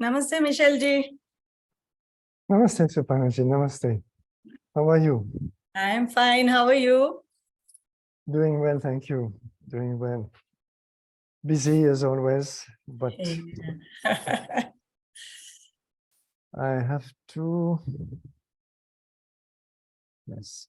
Namaste, Michelle ji. Namaste, Suparna ji. Namaste. How are you? I am fine. How are you? Doing well, thank you. Doing well. Busy as always, but Yeah. I have to. Yes.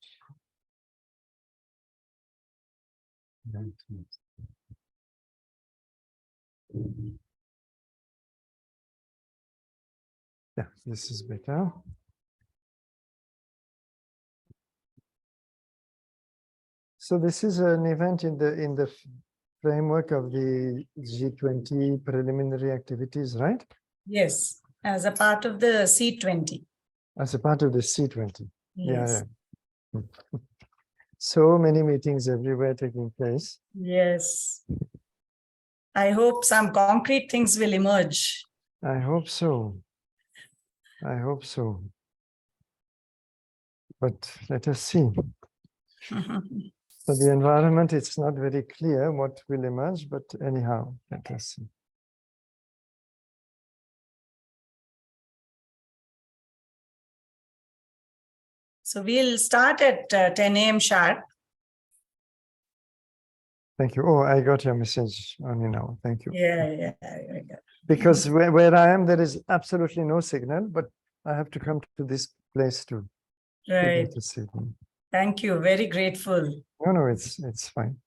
Yeah, this is better. So this is an event in the framework of the G20 preliminary activities, right? Yes, as a part of the C20. As a part of the C20. Yes. Yeah. So many meetings everywhere taking place. Yes. I hope some concrete things will emerge. I hope so. I hope so. But let us see. For the environment, it's not very clear what will emerge, but anyhow, let us see. So we'll start at 10 a.m. sharp. Thank you. Oh, I got your message only now. Thank you. Yeah. Because where I am, there is absolutely no signal, but I have to come to this place to Right. get the signal. Thank you. Very grateful. No, it's fine.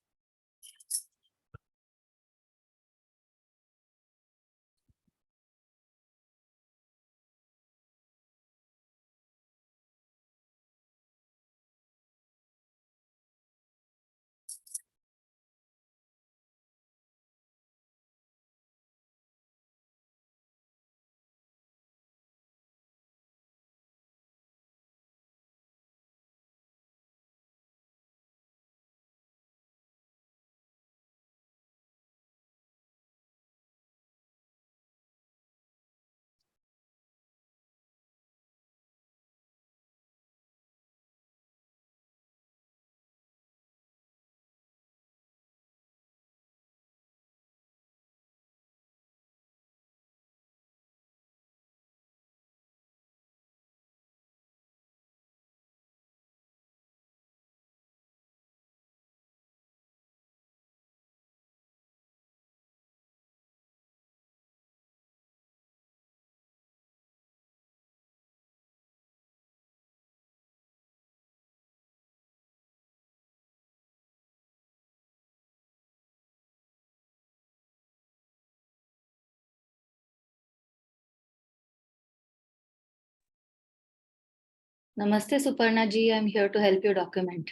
Namaste, Suparna ji. I'm here to help you document.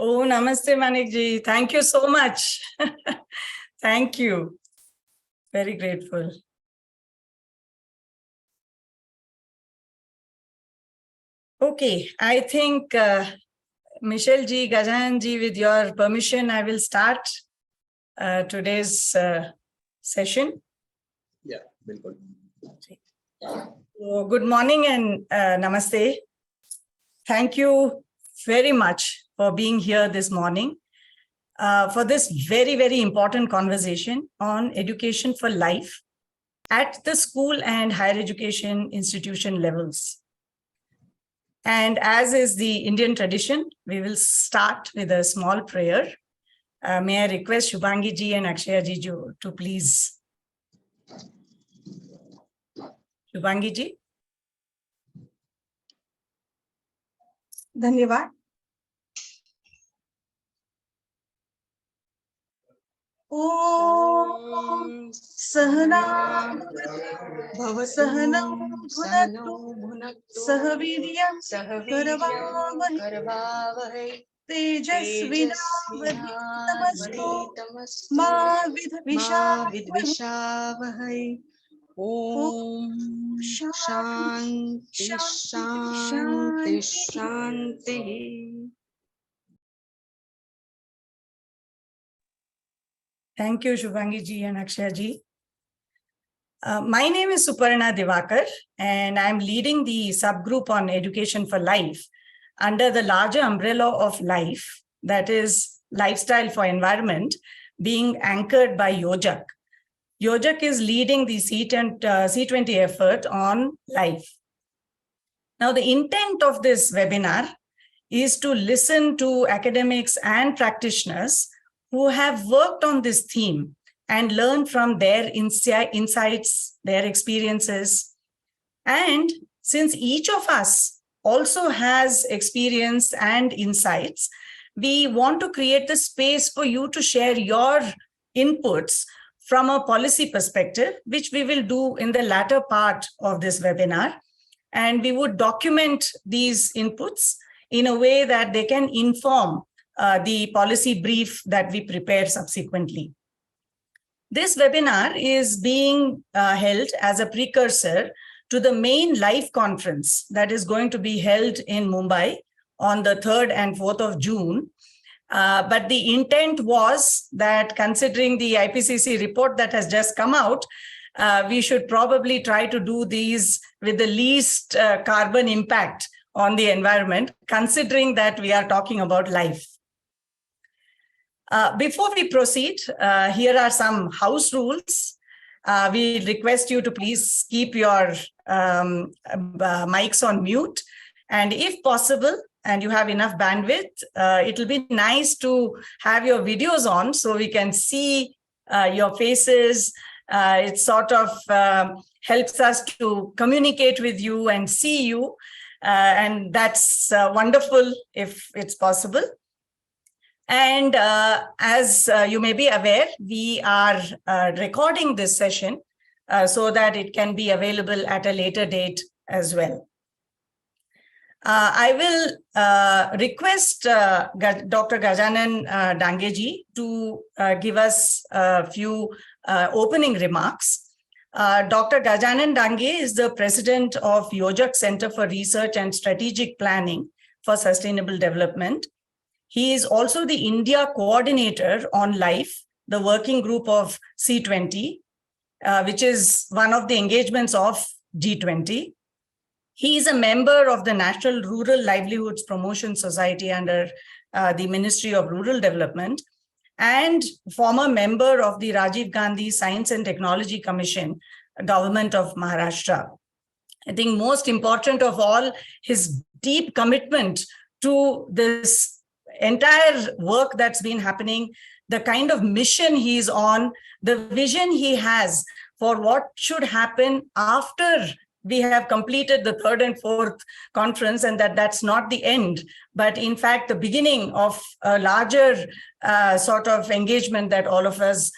Oh, namaste, Manik ji. Thank you so much. Thank you. Very grateful. Okay, I think Michelle ji, Gajan ji, with your permission, I will start today's session. Yeah, bilkul. So, good morning and namaste. Thank you very much for being here this morning for this very, very important conversation on education for life at the school and higher education institution levels. And as is the Indian tradition, we will start with a small prayer. May I request Shubhangi ji and Akshaya ji to please. Shubhangi ji. धन्यवाद. ओम सहना भव सहनौ भुनक्तु सह वीर्यं करवावहै तेजस्विनावधीतमस्तु मा विद्विषावहै. ओम शांति शांति शांति. Thank you, Shubhangi ji and Akshaya ji. My name is Suparna Divakar, and I'm leading the subgroup on education for life under the larger umbrella of life, that is lifestyle for environment, being anchored by Yojak. Yojak is leading the C20 effort on life. Now, the intent of this webinar is to listen to academics and practitioners who have worked on this theme and learn from their insights, their experiences. And since each of us also has experience and insights, we want to create the space for you to share your inputs from a policy perspective, which we will do in the latter part of this webinar. And we would document these inputs in a way that they can inform the policy brief that we prepare subsequently. This webinar is being held as a precursor to the main LiFE conference that is going to be held in Mumbai on the 3rd and 4th of June. But the intent was that, considering the IPCC report that has just come out, we should probably try to do these with the least carbon impact on the environment, considering that we are talking about life. Before we proceed, here are some house rules. We request you to please keep your mics on mute. And if possible, and you have enough bandwidth, it will be nice to have your videos on so we can see your faces. It sort of helps us to communicate with you and see you. And that's wonderful if it's possible. And as you may be aware, we are recording this session so that it can be available at a later date as well. I will request Dr. Gajanan Dangeji to give us a few opening remarks. Dr. Gajanan Dange is the president of Yojak Center for Research and Strategic Planning for Sustainable Development. He is also the India coordinator on LiFE, the working group of C20, which is one of the engagements of G20. He is a member of the National Rural Livelihoods Promotion Society under the Ministry of Rural Development, and former member of the Rajiv Gandhi Science and Technology Commission, Government of Maharashtra. I think most important of all, his deep commitment to this entire work that's been happening, the kind of mission he's on, the vision he has for what should happen after we have completed the 3rd and 4th conference, and that's not the end, but in fact, the beginning of a larger sort of engagement that all of us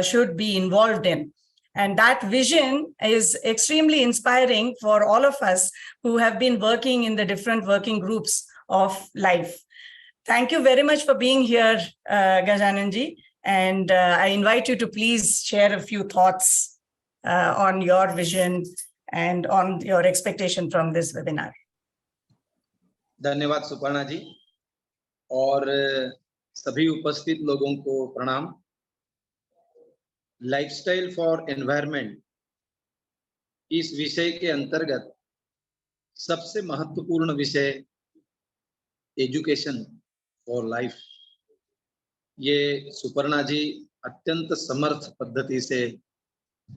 should be involved in. And that vision is extremely inspiring for all of us who have been working in the different working groups of LiFE. Thank you very much for being here, Gajananji. And I invite you to please share a few thoughts on your vision and on your expectation from this webinar. धन्यवाद सुपर्णा जी और सभी उपस्थित लोगों को प्रणाम। Lifestyle for environment इस विषय के अंतर्गत सबसे महत्वपूर्ण विषय एजुकेशन फॉर लाइफ, ये सुपर्णा जी अत्यंत समर्थ पद्धति से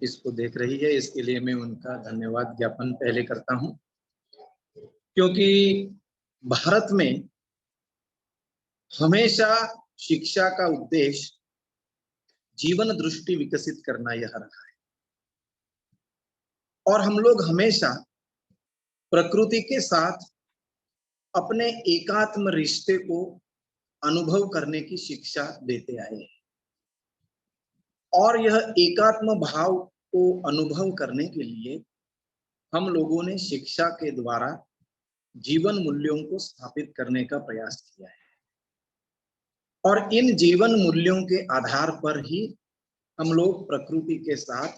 इसको देख रही है। इसके लिए मैं उनका धन्यवाद ज्ञापन पहले करता हूं, क्योंकि भारत में हमेशा शिक्षा का उद्देश्य जीवन दृष्टि विकसित करना यह रहा है, और हम लोग हमेशा प्रकृति के साथ अपने एकात्म रिश्ते को अनुभव करने की शिक्षा देते आए हैं, और यह एकात्म भाव को अनुभव करने के लिए हम लोगों ने शिक्षा के द्वारा जीवन मूल्यों को स्थापित करने का प्रयास किया है, और इन जीवन मूल्यों के आधार पर ही हम लोग प्रकृति के साथ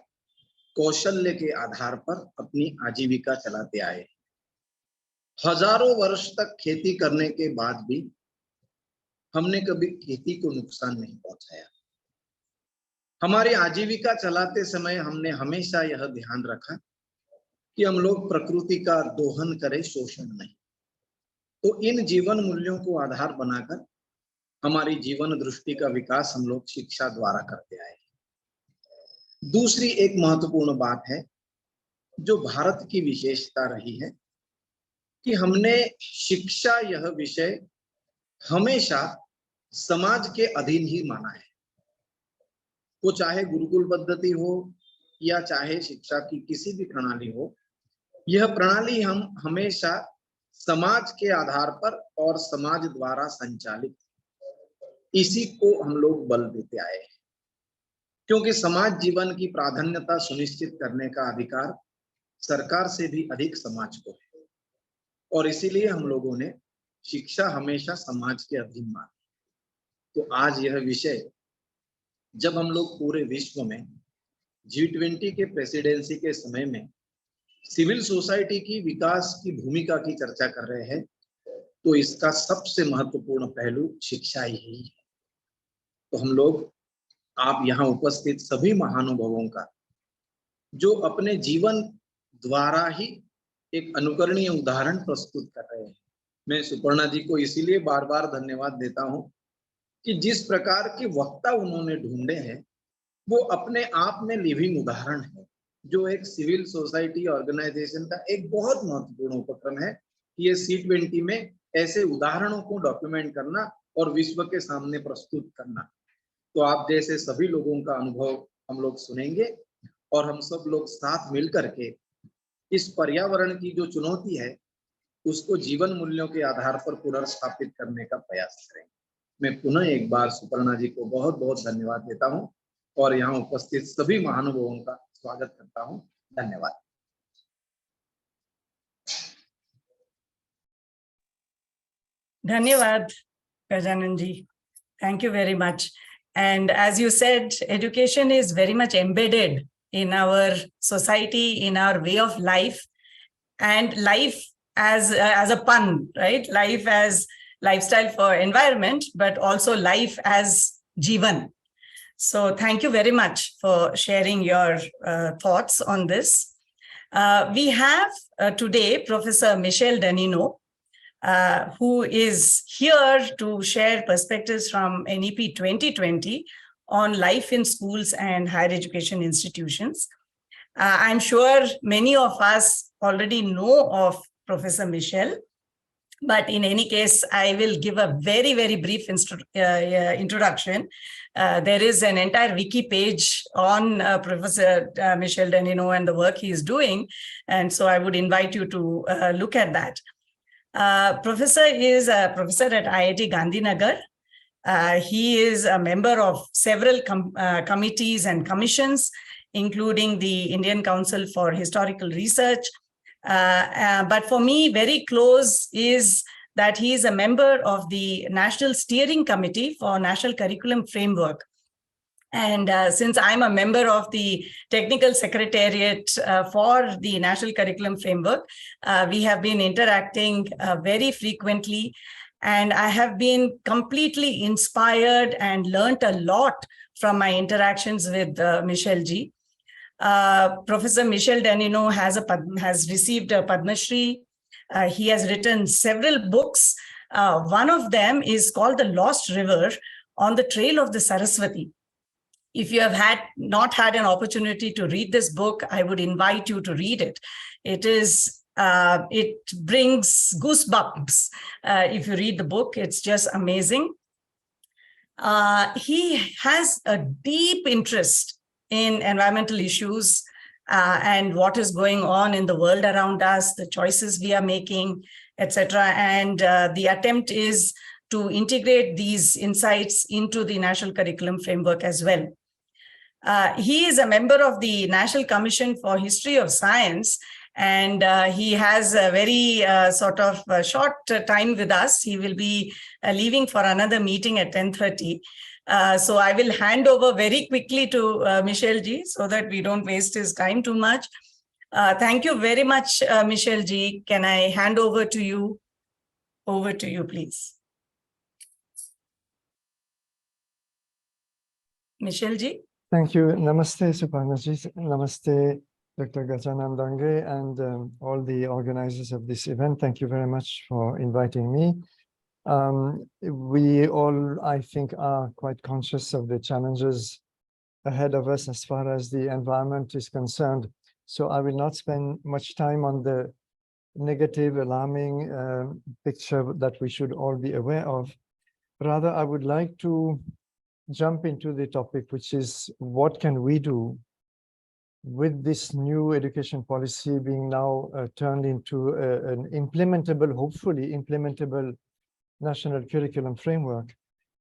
कौशल्य के आधार पर अपनी आजीविका चलाते आए। हजारों वर्ष तक खेती करने के बाद भी हमने कभी खेती को नुकसान नहीं पहुंचाया। हमारी आजीविका चलाते समय हमने हमेशा यह ध्यान रखा कि हम लोग प्रकृति का दोहन करें, शोषण नहीं। तो इन जीवन मूल्यों को आधार बनाकर हमारी जीवन दृष्टि का विकास हम लोग शिक्षा द्वारा करते आए। दूसरी एक महत्वपूर्ण बात है जो भारत की विशेषता रही है कि हमने शिक्षा यह विषय हमेशा समाज के अधीन ही माना है। वो चाहे गुरुकुल पद्धति हो या चाहे शिक्षा की किसी भी प्रणाली हो, यह प्रणाली हम हमेशा समाज के आधार पर और समाज द्वारा संचालित, इसी को हम लोग बल देते आए हैं, क्योंकि समाज जीवन की प्राधान्यता सुनिश्चित करने का अधिकार सरकार से भी अधिक समाज को है, और इसीलिए हम लोगों ने शिक्षा हमेशा समाज के अधीन माना। तो आज यह विषय जब हम लोग पूरे विश्व में G20 के प्रेसिडेंसी के समय में सिविल सोसाइटी की विकास की भूमिका की चर्चा कर रहे हैं, तो इसका सबसे महत्वपूर्ण पहलू शिक्षा ही है। तो हम लोग, आप यहाँ उपस्थित सभी महानुभावों का, जो अपने जीवन द्वारा ही एक अनुकरणीय उदाहरण प्रस्तुत कर रहे हैं, मैं सुपर्णा जी को इसीलिए बार बार धन्यवाद देता हूं कि जिस प्रकार के वक्ता उन्होंने ढूंढे हैं वो अपने आप में लिविंग उदाहरण है, जो एक सिविल सोसाइटी ऑर्गेनाइजेशन का एक बहुत महत्वपूर्ण उपक्रम है कि ये C20 में ऐसे उदाहरणों को डॉक्यूमेंट करना और विश्व के सामने प्रस्तुत करना। तो आप जैसे सभी लोगों का अनुभव हम लोग सुनेंगे और हम सब लोग साथ मिलकर के इस पर्यावरण की जो चुनौती है उसको जीवन मूल्यों के आधार पर पुनर्स्थापित करने का प्रयास करेंगे। मैं पुनः एक बार सुपर्णा जी को बहुत बहुत धन्यवाद देता हूं और यहाँ उपस्थित सभी महानुभावों का स्वागत करता हूं। धन्यवाद। Dhanyawad, Gajanan ji. Thank you very much. And as you said, education is very much embedded in our society, in our way of life, and life as a pun, right? Life as lifestyle for environment, but also life as Jivan. So thank you very much for sharing your thoughts on this. We have today Professor Michel Danino, who is here to share perspectives from NEP 2020 on life in schools and higher education institutions. I'm sure many of us already know of Professor Michel, but in any case, I will give a very, very brief introduction. There is an entire wiki page on Professor Michel Danino and the work he is doing, and so I would invite you to look at that. Professor is a professor at IIT Gandhinagar. He is a member of several committees and commissions, including the Indian Council for Historical Research. But for me, very close is that he is a member of the National Steering Committee for National Curriculum Framework. And since I'm a member of the Technical Secretariat for the National Curriculum Framework, we have been interacting very frequently. And I have been completely inspired and learned a lot from my interactions with Michel ji. Professor Michel Danino has received a Padma Shri. He has written several books. One of them is called The Lost River on the Trail of the Saraswati. If you have not had an opportunity to read this book, I would invite you to read it. It brings goosebumps if you read the book. It's just amazing. He has a deep interest in environmental issues and what is going on in the world around us, the choices we are making, etc. And the attempt is to integrate these insights into the National Curriculum Framework as well. He is a member of the National Commission for History of Science, and he has a very short time with us. He will be leaving for another meeting at 10:30. So I will hand over very quickly to Michel ji so that we don't waste his time too much. Thank you very much, Michel ji. Can I hand over to you? Over to you, please. Michel ji. Thank you. Namaste, Suparnaji. Namaste, Dr. Gajanan Dange, and all the organizers of this event. Thank you very much for inviting me. We all, I think, are quite conscious of the challenges ahead of us as far as the environment is concerned. So I will not spend much time on the negative, alarming picture that we should all be aware of. Rather, I would like to jump into the topic, which is what can we do with this new education policy being now turned into an implementable, hopefully implementable national curriculum framework.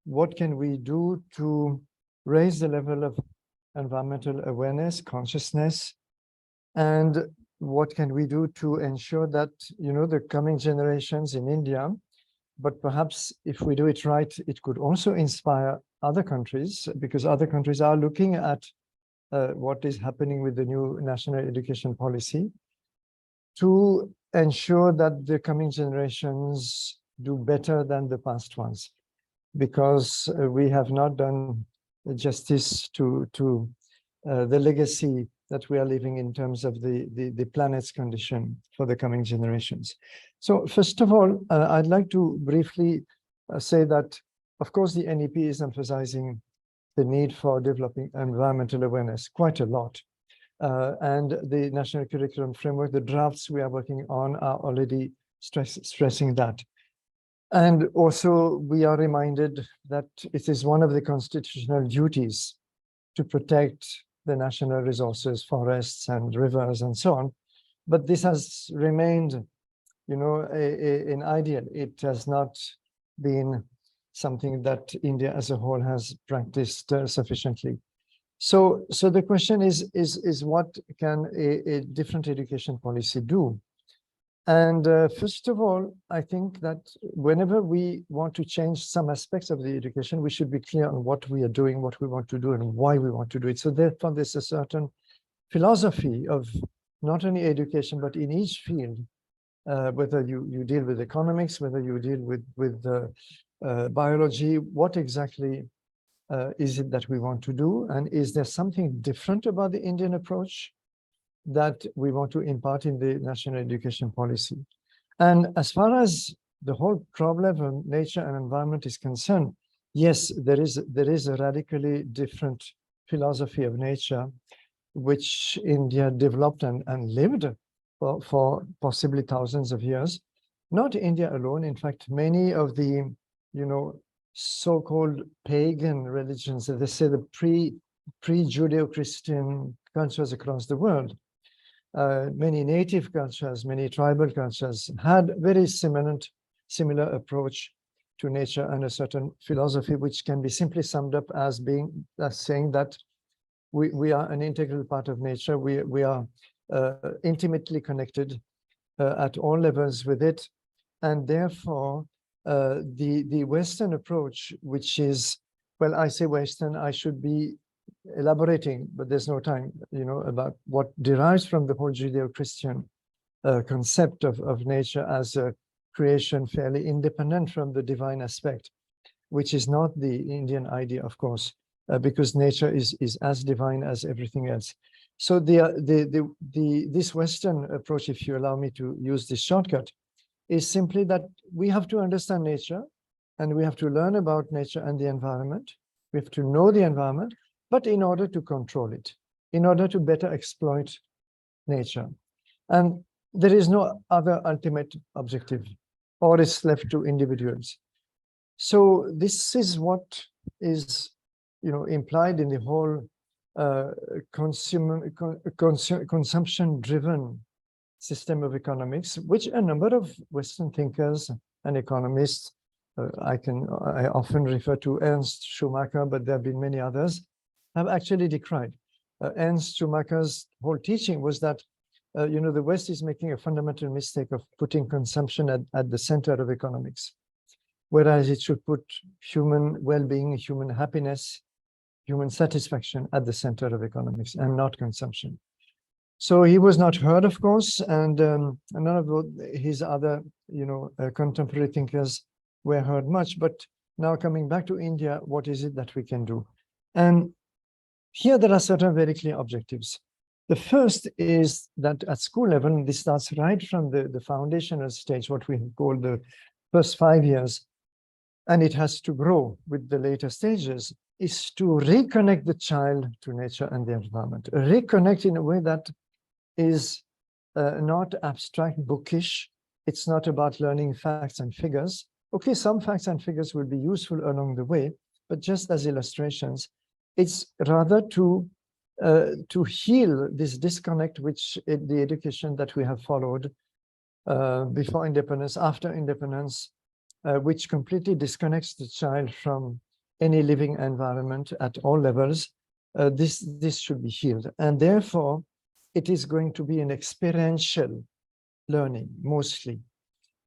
What can we do to raise the level of environmental awareness, consciousness, and what can we do to ensure that, you know, the coming generations in India, but perhaps if we do it right, it could also inspire other countries, because other countries are looking at what is happening with the new national education policy, to ensure that the coming generations do better than the past ones, because we have not done justice to the legacy that we are leaving in terms of the planet's condition for the coming generations. So first of all, I'd like to briefly say that, of course, the NEP is emphasizing the need for developing environmental awareness quite a lot. And the National Curriculum Framework, the drafts we are working on are already stressing that. And also, we are reminded that it is one of the constitutional duties to protect the national resources, forests and rivers and so on. But this has remained, you know, an ideal. It has not been something that India as a whole has practiced sufficiently. So the question is what can a different education policy do? And first of all, I think that whenever we want to change some aspects of the education, we should be clear on what we are doing, what we want to do, and why we want to do it. So therefore, there's a certain philosophy of not only education, but in each field, whether you deal with economics, whether you deal with biology, what exactly is it that we want to do? And is there something different about the Indian approach that we want to impart in the national education policy? And as far as the whole problem of nature and environment is concerned, yes, there is a radically different philosophy of nature, which India developed and lived for possibly thousands of years. Not India alone. In fact, many of the, you know, so-called pagan religions, they say the pre-Judeo-Christian cultures across the world, many native cultures, many tribal cultures had very similar approach to nature and a certain philosophy, which can be simply summed up as saying that we are an integral part of nature. We are intimately connected at all levels with it, and therefore the Western approach, which is, well, I say Western, I should be elaborating, but there's no time, you know, about what derives from the whole Judeo-Christian concept of nature as a creation fairly independent from the divine aspect, which is not the Indian idea, of course, because nature is as divine as everything else. So this Western approach, if you allow me to use this shortcut, is simply that we have to understand nature and we have to learn about nature and the environment. We have to know the environment, but in order to control it, in order to better exploit nature. And there is no other ultimate objective, or it's left to individuals. So this is what is, you know, implied in the whole consumption-driven system of economics, which a number of Western thinkers and economists, I often refer to Ernst Schumacher, but there have been many others, have actually decried. Ernst Schumacher's whole teaching was that, you know, the West is making a fundamental mistake of putting consumption at the center of economics, whereas it should put human well-being, human happiness, human satisfaction at the center of economics and not consumption. So he was not heard, of course, and none of his other, you know, contemporary thinkers were heard much. But now coming back to India, what is it that we can do? And here there are certain very clear objectives. The first is that at school level, this starts right from the foundational stage, what we call the first 5 years, and it has to grow with the later stages. is to reconnect the child to nature and the environment. Reconnect in a way that is not abstract, bookish. It's not about learning facts and figures. Okay, some facts and figures will be useful along the way, but just as illustrations, it's rather to heal this disconnect which the education that we have followed before independence, after independence, which completely disconnects the child from any living environment at all levels. This should be healed, and therefore it is going to be an experiential learning mostly,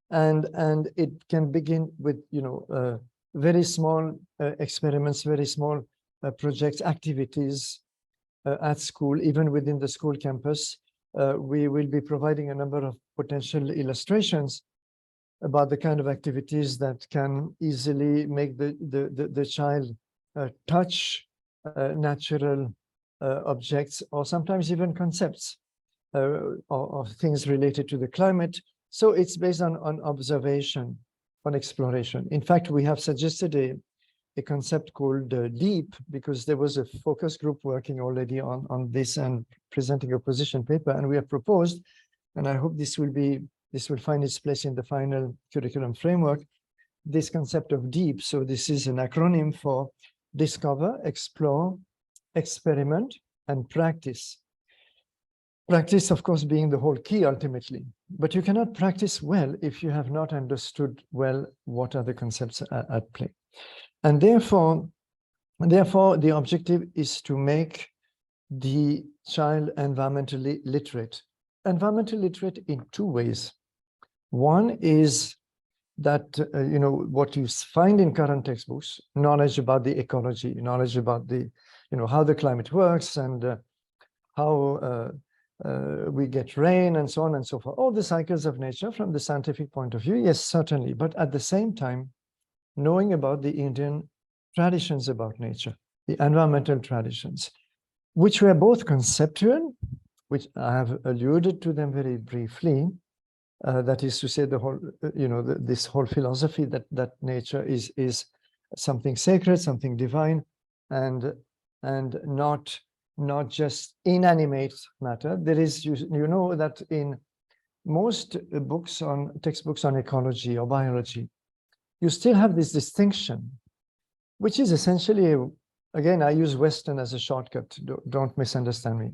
and it can begin with very small experiments, very small projects, activities at school, even within the school campus. We will be providing a number of potential illustrations about the kind of activities that can easily make the child touch natural objects, or sometimes even concepts or things related to the climate. So it's based on observation, on exploration. In fact, we have suggested a concept called DEEP, because there was a focus group working already on this and presenting a position paper, and we have proposed, and I hope this will find its place in the final curriculum framework, this concept of DEEP. So this is an acronym for discover, explore, experiment, and practice. Practice, of course, being the whole key ultimately, but you cannot practice well if you have not understood well what are the concepts at play. And therefore, the objective is to make the child environmentally literate. Environmentally literate in two ways. One is that, what you find in current textbooks, knowledge about the ecology, knowledge about the, how the climate works, and how we get rain and so on and so forth. All the cycles of nature from the scientific point of view, yes, certainly. But at the same time, knowing about the Indian traditions about nature, the environmental traditions, which were both conceptual, which I have alluded to them very briefly. That is to say, the whole, this whole philosophy that nature is something sacred, something divine, and not just inanimate matter. There is, that in most textbooks on ecology or biology, you still have this distinction, which is essentially, again, I use Western as a shortcut, don't misunderstand me,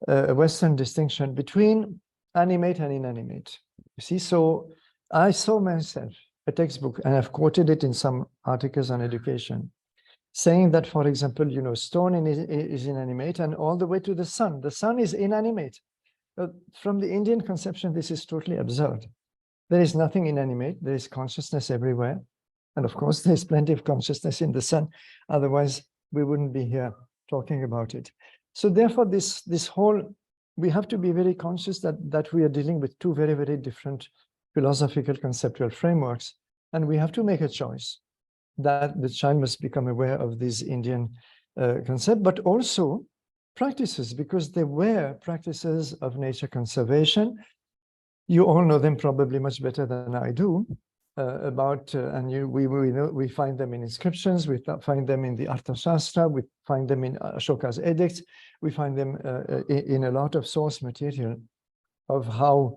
a Western distinction between animate and inanimate. You see, so I saw myself a textbook, and I've quoted it in some articles on education, saying that, for example, stone is inanimate, and all the way to the sun is inanimate. From the Indian conception, this is totally absurd. There is nothing inanimate, there is consciousness everywhere. And of course, there's plenty of consciousness in the sun. Otherwise, we wouldn't be here talking about it. So therefore, this whole, we have to be very conscious that we are dealing with two very, very different philosophical conceptual frameworks. And we have to make a choice that the child must become aware of this Indian concept, but also practices, because they were practices of nature conservation. You all know them probably much better than I do. We find them in inscriptions, we find them in the Arthashastra, we find them in Ashoka's edicts, we find them in a lot of source material of how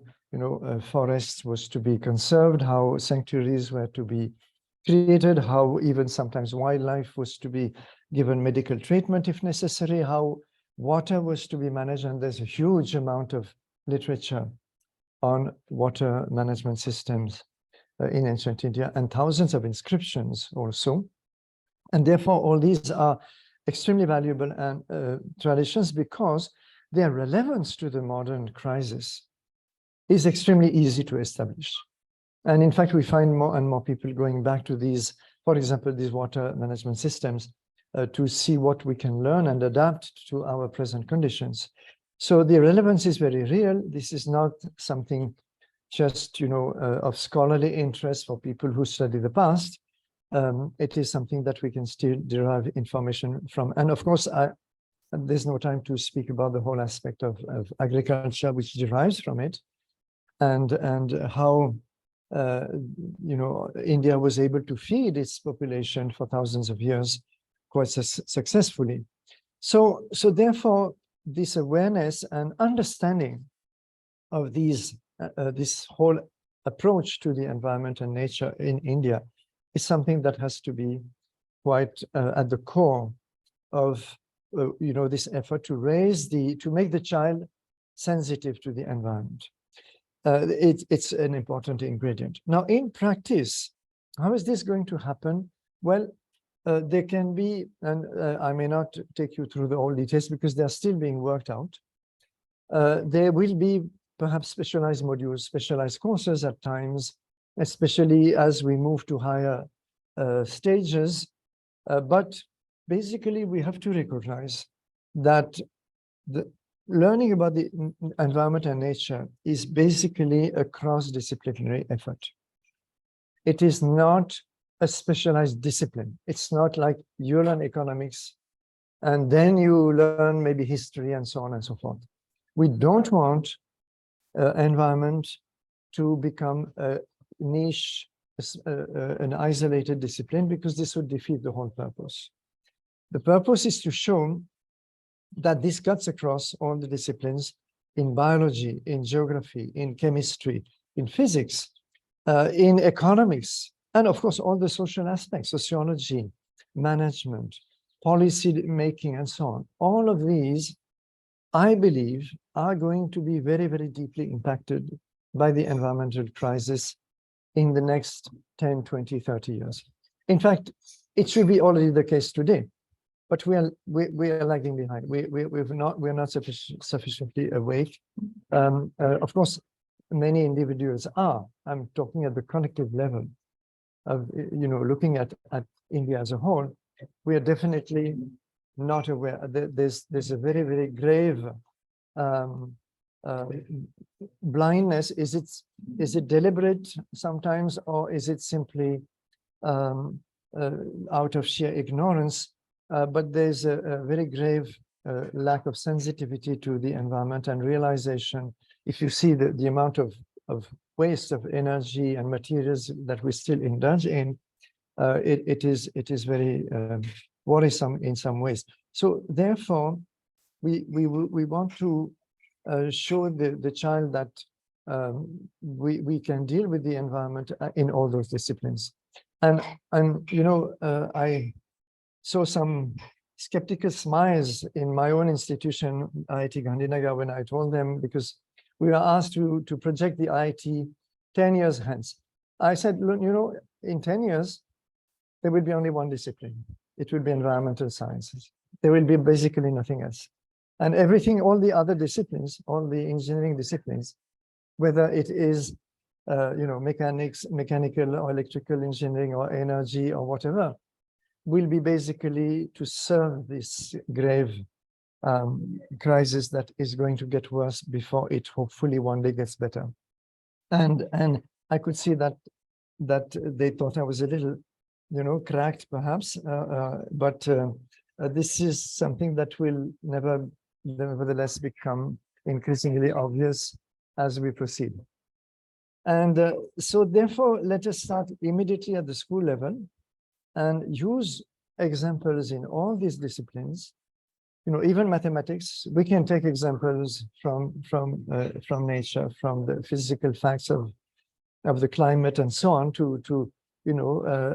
forests was to be conserved, how sanctuaries were to be created, how even sometimes wildlife was to be given medical treatment if necessary, how water was to be managed, and there's a huge amount of literature on water management systems in ancient India, and thousands of inscriptions also. And therefore, all these are extremely valuable and traditions, because their relevance to the modern crisis is extremely easy to establish. And in fact, we find more and more people going back to these, for example, these water management systems to see what we can learn and adapt to our present conditions. So the relevance is very real. This is not something just, of scholarly interest for people who study the past. It is something that we can still derive information from. And of course, there's no time to speak about the whole aspect of agriculture, which derives from it, and how India was able to feed its population for thousands of years quite successfully. So therefore, this awareness and understanding of these, this whole approach to the environment and nature in India is something that has to be quite at the core of this effort to make the child sensitive to the environment. It's an important ingredient. Now, in practice, how is this going to happen? Well, there can be, and I may not take you through the whole details because they're still being worked out. There will be perhaps specialized modules, specialized courses at times, especially as we move to higher stages. But basically, we have to recognize that the learning about the environment and nature is basically a cross-disciplinary effort. It is not a specialized discipline. It's not like you learn economics and then you learn maybe history and so on and so forth. We don't want environment to become a niche, an isolated discipline, because this would defeat the whole purpose. The purpose is to show that this cuts across all the disciplines in biology, in geography, in chemistry, in physics, in economics, and of course, all the social aspects, sociology, management, policy making, and so on. All of these, I believe, are going to be very, very deeply impacted by the environmental crisis in the next 10, 20, 30 years. In fact, it should be already the case today. But we are lagging behind. We're not sufficiently awake. Of course, many individuals are. I'm talking at the collective level of looking at India as a whole. We are definitely not aware. There's a very, very grave blindness. Is it deliberate sometimes, or is it simply out of sheer ignorance? But there's a very grave lack of sensitivity to the environment and realization. If you see the amount of waste of energy and materials that we still indulge in, it is very worrisome in some ways. So therefore, we want to show the child that we can deal with the environment in all those disciplines. And I saw some skeptical smiles in my own institution, IIT Gandhinagar, when I told them, because we were asked to project the IIT 10 years hence. I said, look, in 10 years, there will be only one discipline. It will be environmental sciences. There will be basically nothing else. And everything, all the other disciplines, all the engineering disciplines, whether it is, mechanics, mechanical or electrical engineering or energy or whatever, will be basically to serve this grave crisis that is going to get worse before it hopefully one day gets better. And I could see that they thought I was a little, cracked perhaps, but this is something that will nevertheless become increasingly obvious as we proceed. And so therefore, let us start immediately at the school level and use examples in all these disciplines. Even mathematics, we can take examples from nature, from the physical facts of the climate and so on, to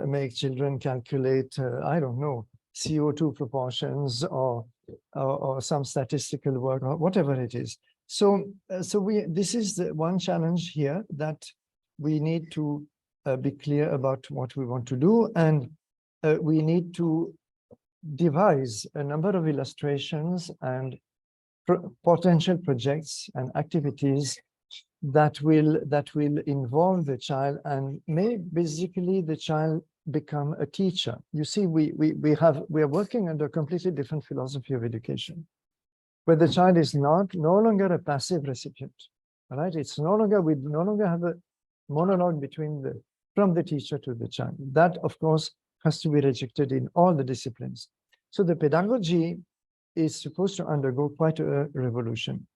make children calculate, I don't know, CO2 proportions or some statistical work or whatever it is. So this is the one challenge here, that we need to be clear about what we want to do, and we need to devise a number of illustrations and potential projects and activities that will involve the child and may basically the child become a teacher. You see, we are working under a completely different philosophy of education, where the child is no longer a passive recipient. All right, it's no longer, we no longer have a monologue from the teacher to the child. That, of course, has to be rejected in all the disciplines. So the pedagogy is supposed to undergo quite a revolution,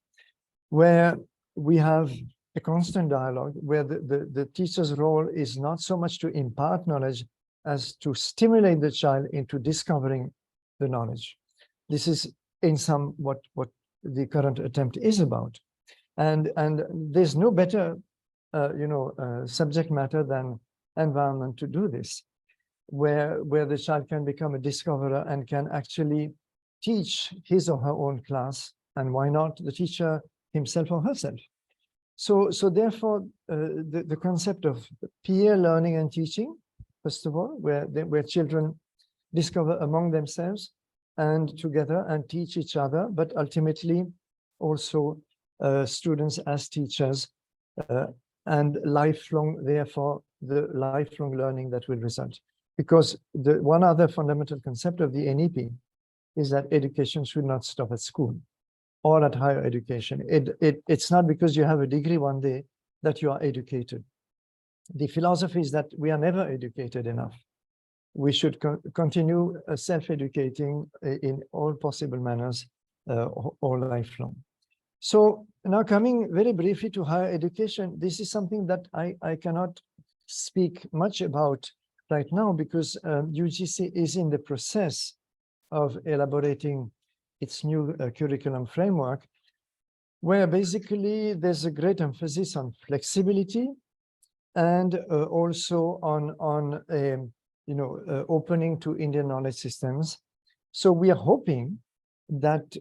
where we have a constant dialogue, where the teacher's role is not so much to impart knowledge as to stimulate the child into discovering the knowledge. This is in some what the current attempt is about. And there's no better subject matter than environment to do this, where the child can become a discoverer and can actually teach his or her own class, and why not the teacher himself or herself. So therefore, the concept of peer learning and teaching, first of all, where children discover among themselves and together and teach each other, but ultimately also students as teachers, and lifelong, therefore, the lifelong learning that will result. Because the one other fundamental concept of the NEP is that education should not stop at school or at higher education. It's not because you have a degree one day that you are educated. The philosophy is that we are never educated enough. We should continue self-educating in all possible manners all lifelong. So now coming very briefly to higher education, this is something that I cannot speak much about right now because UGC is in the process of elaborating its new curriculum framework, where basically there's a great emphasis on flexibility and also on opening to Indian knowledge systems. So we are hoping that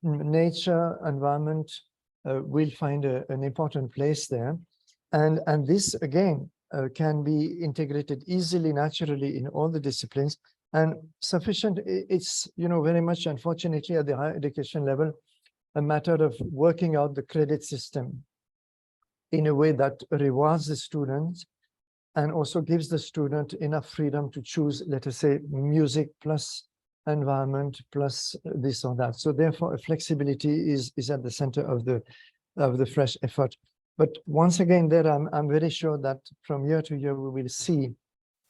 nature, environment will find an important place there. And this, again, can be integrated easily, naturally in all the disciplines. And sufficient, it's, very much, unfortunately, at the higher education level, a matter of working out the credit system in a way that rewards the students and also gives the student enough freedom to choose, let us say, music plus environment plus this or that. So therefore, flexibility is at the center of the fresh effort. But once again, there I'm very sure that from year to year we will see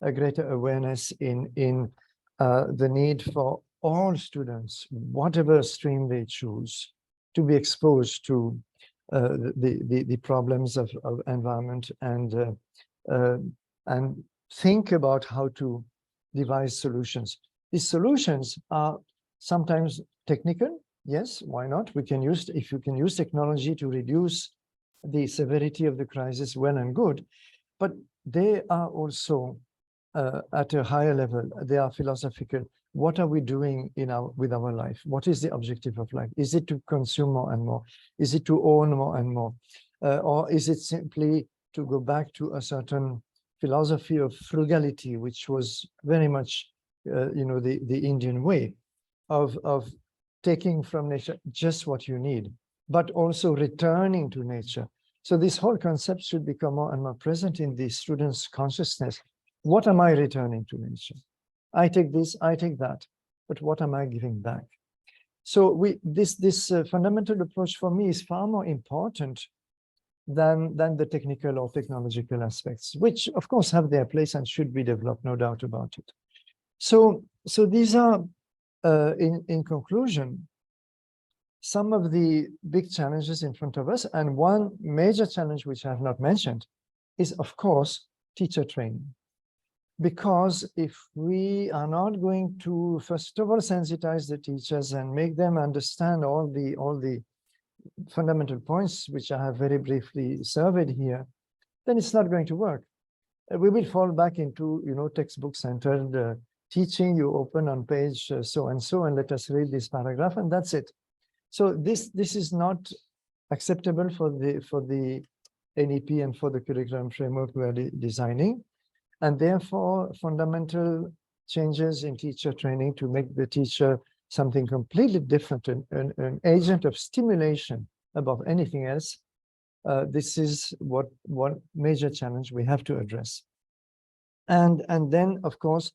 a greater awareness in the need for all students, whatever stream they choose, to be exposed to the problems of environment and think about how to devise solutions. These solutions are sometimes technical. Yes, why not? If you can use technology to reduce the severity of the crisis, well and good, but they are also at a higher level. They are philosophical. What are we doing with our life? What is the objective of life? Is it to consume more and more? Is it to own more and more? Or is it simply to go back to a certain philosophy of frugality, which was very much the Indian way of taking from nature just what you need, but also returning to nature. So this whole concept should become more and more present in the students' consciousness. What am I returning to nature? I take this, I take that, but what am I giving back? So this fundamental approach for me is far more important than the technical or technological aspects, which of course have their place and should be developed, no doubt about it. So these are, in conclusion, some of the big challenges in front of us. And one major challenge, which I have not mentioned, is of course, teacher training. Because if we are not going to, first of all, sensitize the teachers and make them understand all the fundamental points, which I have very briefly surveyed here, then it's not going to work. We will fall back into, textbook-centered teaching. You open on page so and so, and let us read this paragraph, and that's it. So this is not acceptable for the NEP and for the curriculum framework we are designing. And therefore, fundamental changes in teacher training to make the teacher something completely different, an agent of stimulation above anything else. This is one major challenge we have to address. And then, of course,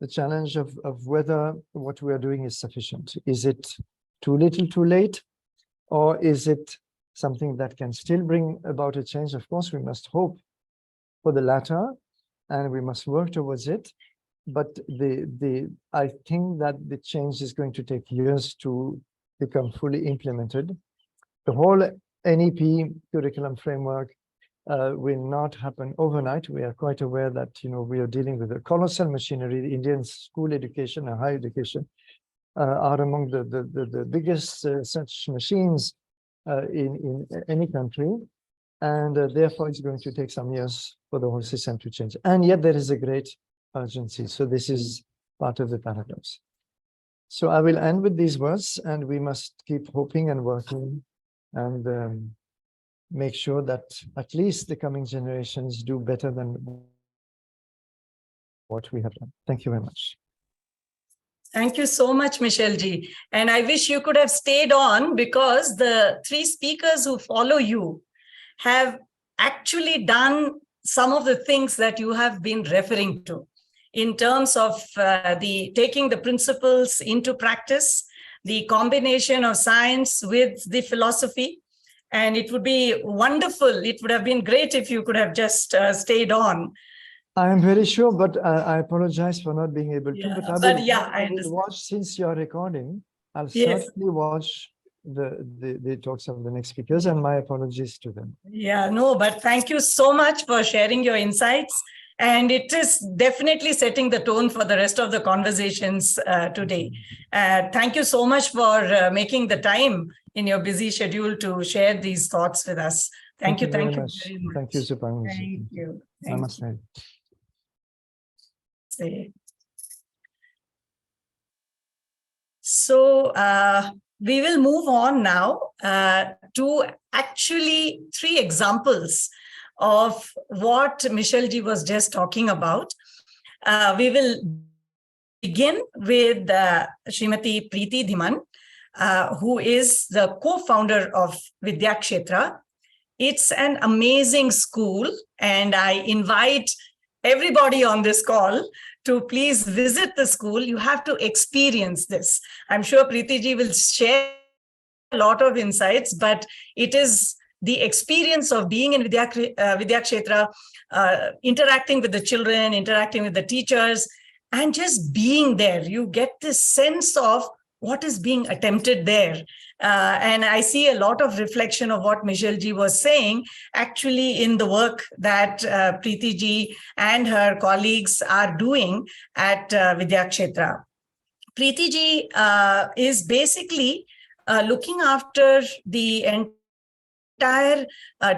the challenge of whether what we are doing is sufficient. Is it too little, too late? Or is it something that can still bring about a change? Of course, we must hope for the latter, and we must work towards it. But I think that the change is going to take years to become fully implemented. The whole NEP curriculum framework will not happen overnight. We are quite aware that, we are dealing with a colossal machinery. The Indian school education and higher education are among the biggest such machines in any country. And therefore, it's going to take some years for the whole system to change. And yet there is a great urgency. So this is part of the paradox. So I will end with these words, and we must keep hoping and working and make sure that at least the coming generations do better than what we have done. Thank you very much. Thank you so much, Michelle ji. And I wish you could have stayed on, because the three speakers who follow you have actually done some of the things that you have been referring to in terms of taking the principles into practice, the combination of science with the philosophy. And it would be wonderful. It would have been great if you could have just stayed on. I am very sure, but I apologize for not being able to. Yeah, But I will watch, since you are recording. I'll certainly watch the talks of the next speakers, and my apologies to them. Yeah, no, but thank you so much for sharing your insights. And it is definitely setting the tone for the rest of the conversations today. Thank you so much for making the time in your busy schedule to share these thoughts with us. Thank you very much. Thank you, Suparna. Thank you. Namaste. So we will move on now to actually 3 examples of what Michelle ji was just talking about. We will begin with Srimati Preeti Dhiman, who is the co-founder of Vidyakshetra. It's an amazing school, and I invite everybody on this call to please visit the school. You have to experience this. I'm sure Preeti ji will share a lot of insights, but it is the experience of being in Vidyakshetra, interacting with the children, interacting with the teachers, and just being there. You get this sense of what is being attempted there. And I see a lot of reflection of what Michelle ji was saying actually in the work that Preeti ji and her colleagues are doing at Vidyakshetra. Preeti ji is basically looking after the entire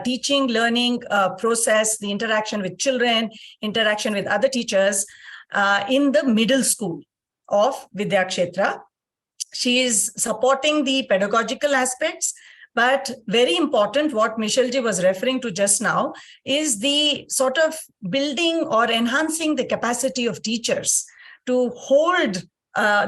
teaching, learning process, the interaction with children, interaction with other teachers in the middle school of Vidyakshetra. She is supporting the pedagogical aspects, but very important, what Michelle ji was referring to just now, is the sort of building or enhancing the capacity of teachers to hold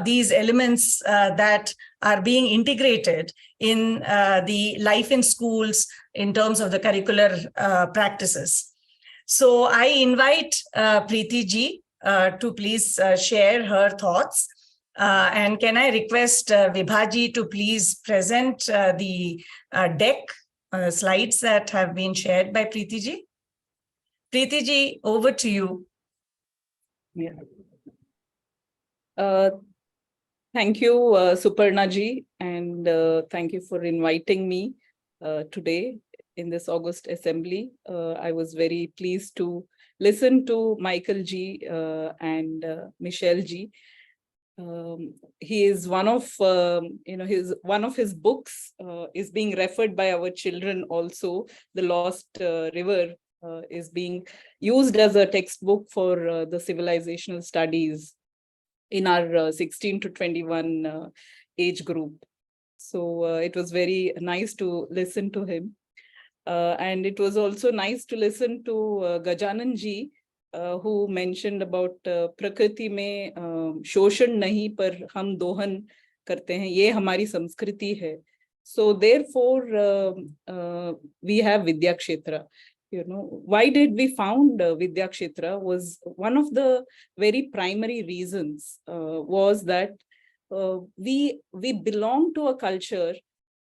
these elements that are being integrated in the life in schools in terms of the curricular practices. So I invite Preeti ji to please share her thoughts. And can I request Vibhaji to please present the deck, slides that have been shared by Preeti ji? Preeti ji, over to you. Yeah. Thank you, Suparna ji, and thank you for inviting me today in this August assembly. I was very pleased to listen to Michael ji and Michelle ji. He is one of one of his books is being referred by our children also. The Lost River is being used as a textbook for the civilizational studies in our 16 to 21 age group. So it was very nice to listen to him. And it was also nice to listen to Gajanan ji, who mentioned about प्रकृति में शोषण नहीं पर हम दोहन करते हैं, ये हमारी संस्कृति है. So therefore we have Vidyakshetra. You know, why did we found Vidyakshetra was one of the very primary reasons was that we belong to a culture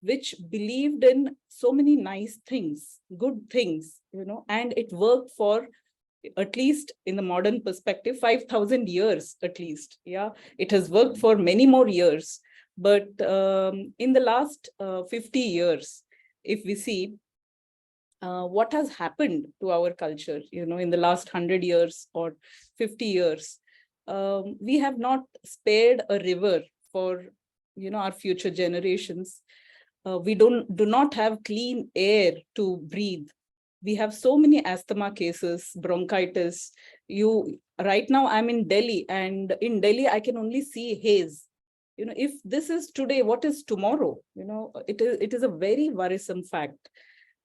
which believed in so many nice things, good things, you know, and it worked for at least in the modern perspective, 5,000 years at least. Yeah, it has worked for many more years. But in the last 50 years, if we see, what has happened to our culture, in the last 100 years or 50 years. We have not spared a river for, our future generations. We do not have clean air to breathe. We have so many asthma cases, bronchitis. Right now I'm in Delhi, and in Delhi I can only see haze. If this is today, what is tomorrow? It is a very worrisome fact.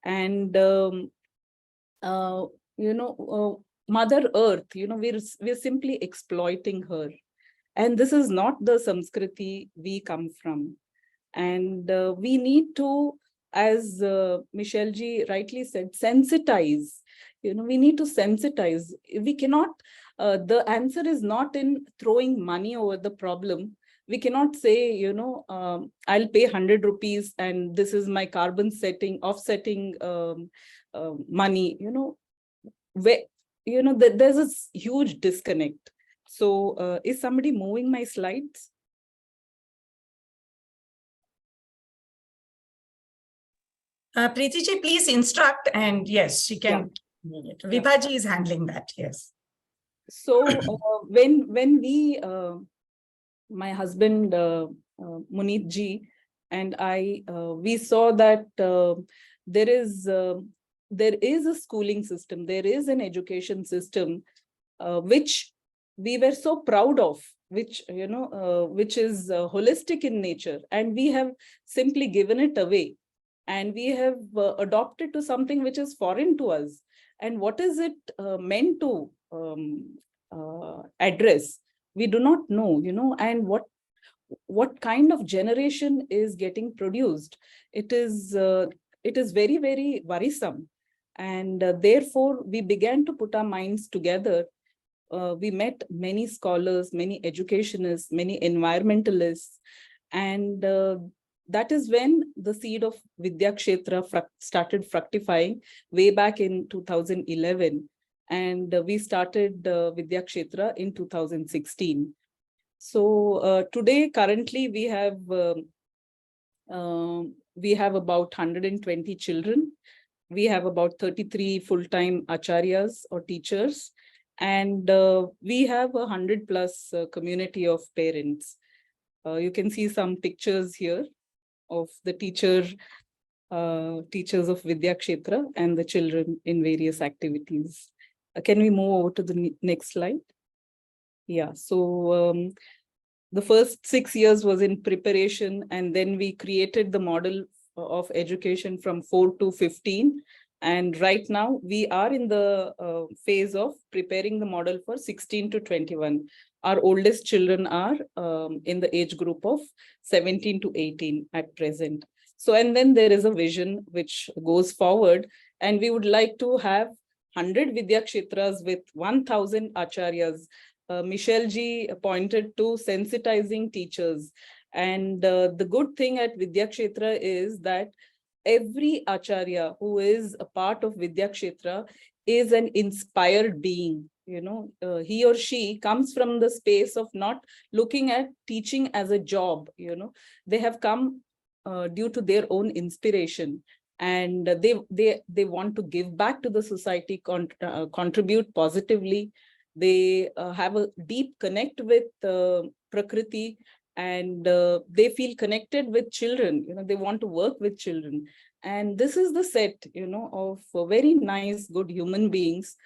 And uh, Mother Earth, we're simply exploiting her. And this is not the Samskriti we come from. And we need to, as Michelle ji rightly said, sensitize. We need to sensitize. We cannot, the answer is not in throwing money over the problem. We cannot say, I'll pay 100 rupees and this is my carbon offsetting money, where, there's a huge disconnect. So is somebody moving my slides? Preeti ji, please instruct, and yes, she can. Vibha ji is handling that. Yes. So when we, my husband Munit ji and I, we saw that there is a schooling system, there is an education system which we were so proud of, which is holistic in nature, and we have simply given it away. And we have adopted to something which is foreign to us. And what is it meant to address? We do not know, and what kind of generation is getting produced. It is very, very worrisome. And therefore, we began to put our minds together. We met many scholars, many educationists, many environmentalists, and that is when the seed of Vidya Kshetra started fructifying way back in 2011. And we started Vidya Kshetra in 2016. So today, currently, we have about 120 children. We have about 33 full-time acharyas or teachers. And we have 100+ community of parents. You can see some pictures here of the teachers of Vidya Kshetra and the children in various activities. Can we move over to the next slide? Yeah, so the first 6 years was in preparation, and then we created the model of education from 4 to 15. And right now we are in the phase of preparing the model for 16 to 21. Our oldest children are in the age group of 17 to 18 at present. So, and then there is a vision which goes forward, and we would like to have 100 Vidya Kshetras with 1,000 acharyas. Michelle ji pointed to sensitizing teachers. And the good thing at Vidya Kshetra is that every acharya who is a part of Vidya Kshetra is an inspired being. He or she comes from the space of not looking at teaching as a job. They have come due to their own inspiration, and they want to give back to the society, contribute positively. They have a deep connect with Prakriti, and they feel connected with children. They want to work with children. And this is the set, of very nice, good human beings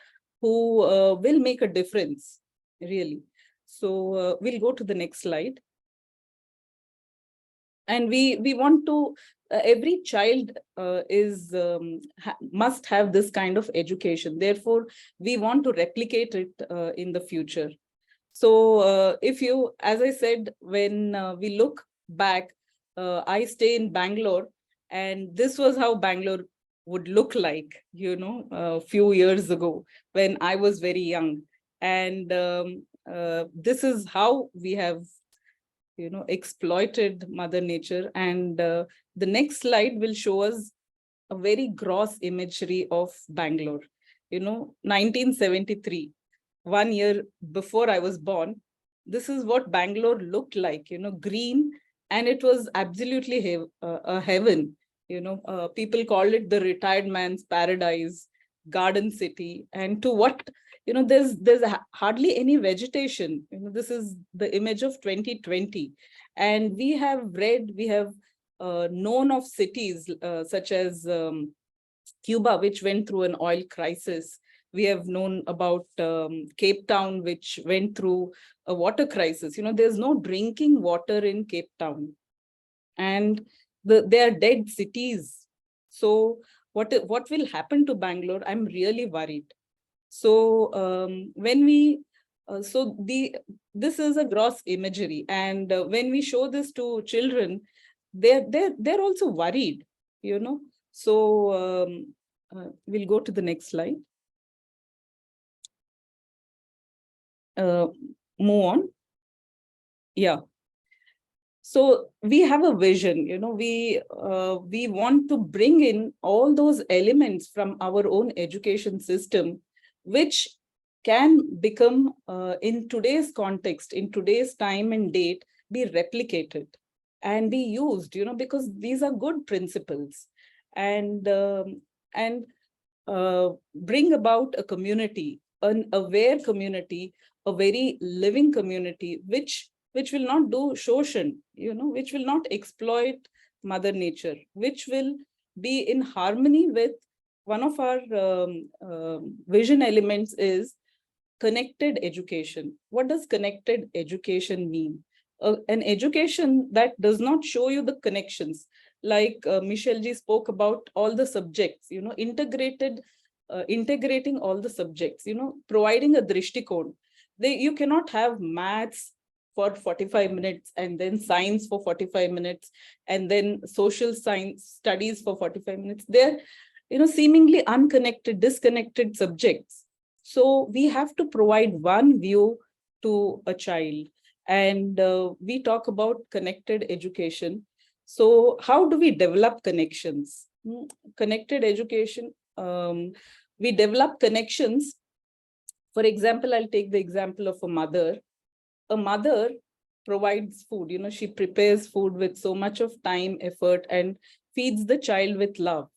who will make a difference, really. So we'll go to the next slide. And we want to, every child must have this kind of education. Therefore, we want to replicate it in the future. So if you, as I said, when we look back, I stay in Bangalore, and this was how Bangalore would look like, a few years ago when I was very young. And this is how we have, exploited Mother Nature. And the next slide will show us a very gross imagery of Bangalore. 1973. 1 year before I was born, this is what Bangalore looked like, green, and it was absolutely a heaven. People call it the retired man's paradise, garden city. And to what, there's hardly any vegetation. This is the image of 2020. And we have known of cities such as Cuba, which went through an oil crisis. We have known about Cape Town, which went through a water crisis. There's no drinking water in Cape Town. And they are dead cities. So what will happen to Bangalore? I'm really worried. So this is a gross imagery, and when we show this to children, they're also worried. So we'll go to the next slide. Move on. Yeah. So we have a vision, we want to bring in all those elements from our own education system, which can become, in today's context, in today's time and date, be replicated and be used, because these are good principles, and bring about a community, an aware community, a very living community, which will not do shoshan, which will not exploit Mother Nature, which will be in harmony with one of our vision elements is connected education. What does connected education mean? An education that does not show you the connections, like Michelle ji spoke about all the subjects, integrating all the subjects, providing a drishtikon. You cannot have maths for 45 minutes and then science for 45 minutes and then social science studies for 45 minutes. They're, seemingly unconnected, disconnected subjects. So we have to provide one view to a child. And we talk about connected education. So how do we develop connections? Connected education, we develop connections. For example, I'll take the example of a mother. A mother provides food, she prepares food with so much of time, effort, and feeds the child with love.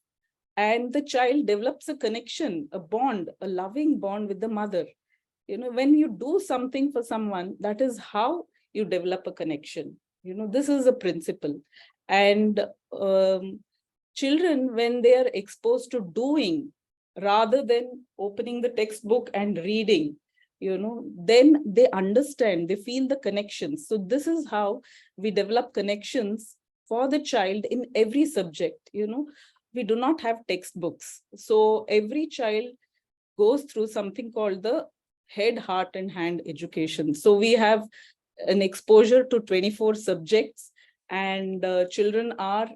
And the child develops a connection, a bond, a loving bond with the mother. When you do something for someone, that is how you develop a connection. This is a principle. And children, when they are exposed to doing rather than opening the textbook and reading, then they understand, they feel the connections. So this is how we develop connections for the child in every subject. We do not have textbooks. So every child goes through something called the head, heart, and hand education. So we have an exposure to 24 subjects, and children are